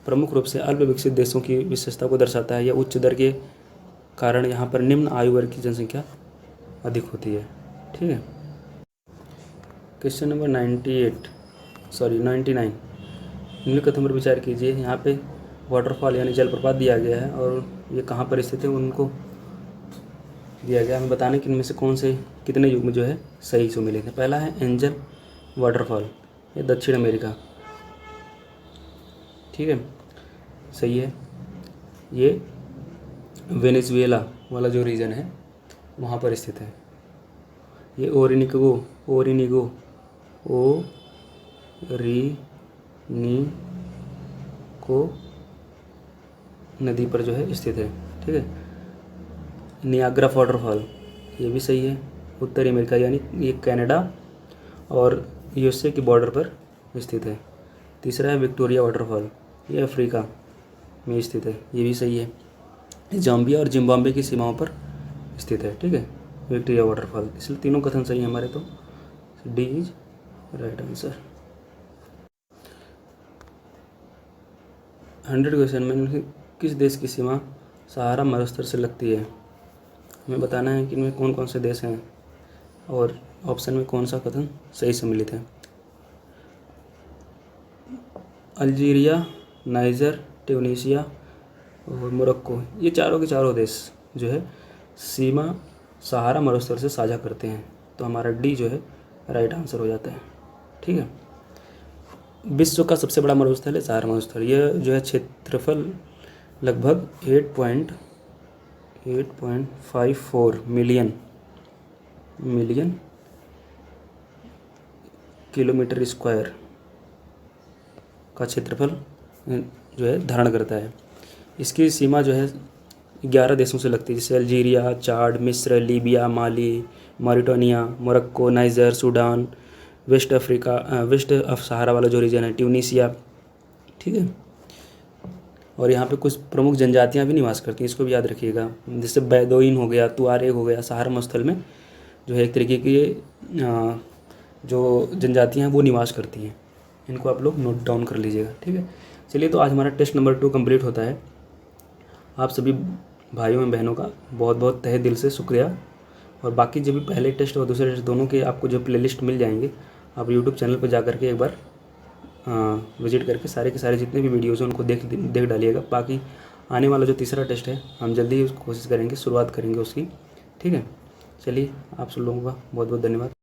प्रमुख रूप से अल्प विकसित देशों की विशेषता को दर्शाता है। यह उच्च दर के कारण यहाँ पर निम्न आयु वर्ग की जनसंख्या अधिक होती है, ठीक है। Question number 99। निम्न कथन पर विचार कीजिए। यहाँ पे वाटरफॉल यानी जलप्रपात दिया गया है और ये कहाँ पर स्थित है उनको दिया गया। हमें बताने कि इनमें से कौन से कितने युग में जो है सही से मिले थे। पहला है एंजल वाटरफॉल, ये दक्षिण अमेरिका, ठीक है, सही है। ये वेनेजुएला वाला जो रीजन है वहाँ पर स्थित है। ये ओरिनिगो नदी पर जो है स्थित है, ठीक है। नियाग्रा वाटरफॉल ये भी सही है, उत्तरी अमेरिका यानी ये कनाडा और यूएसए की बॉर्डर पर स्थित है। तीसरा है विक्टोरिया वाटरफॉल, ये अफ्रीका में स्थित है, ये भी सही है। जाम्बिया और जिम्बाब्वे की सीमाओं पर स्थित है, ठीक है, विक्टोरिया वाटरफॉल। इसलिए तीनों कथन सही है हमारे, तो D is right answer. 100 question में किस देश की सीमा सहारा मरुस्थल से लगती है। हमें बताना है कि इनमें कौन कौन से देश हैं और ऑप्शन में कौन सा कथन सही सम्मिलित है। अल्जीरिया, नाइजर, ट्यूनीशिया और मोरक्को, ये चारों के चारों देश जो है सीमा सहारा मरुस्थल से साझा करते हैं। तो हमारा डी जो है राइट आंसर हो जाता है, ठीक है। विश्व का सबसे बड़ा मरुस्थल है सहारा मरुस्थल। यह जो है क्षेत्रफल लगभग 8.54 मिलियन किलोमीटर स्क्वायर का क्षेत्रफल जो है धारण करता है। इसकी सीमा जो है 11 देशों से लगती है, जैसे अल्जीरिया, चाड, मिस्र, Libya, Mali, Mauritania, Morocco, Niger, Sudan, west of Sahara वाला जो रीजन है ट्यूनीशिया, ठीक है। और यहाँ पे कुछ प्रमुख जनजातियाँ भी निवास करती हैं, इसको भी याद रखिएगा, जैसे बैदोइन हो गया, तुआरेग हो गया। सहारा मरुस्थल में जो है एक तरीके की जो जनजातियाँ हैं वो निवास करती हैं। इनको आप लोग नोट डाउन कर लीजिएगा, ठीक है। चलिए, तो आज हमारा टेस्ट नंबर 2 कंप्लीट होता है। आप सभी भाइयों एवं बहनों का बहुत बहुत तहे दिल से शुक्रिया। और बाकी जो भी पहले टेस्ट और दूसरे टेस्ट दोनों के आपको जो प्लेलिस्ट मिल जाएंगे, आप यूट्यूब चैनल पर जा करके एक बार विजिट करके सारे के सारे जितने भी वीडियोज़ हैं उनको देख डालिएगा। बाकी आने वाला जो तीसरा टेस्ट है हम जल्दी ही कोशिश करेंगे, शुरुआत करेंगे उसकी, ठीक है। चलिए, आप सब लोगों का बहुत बहुत धन्यवाद।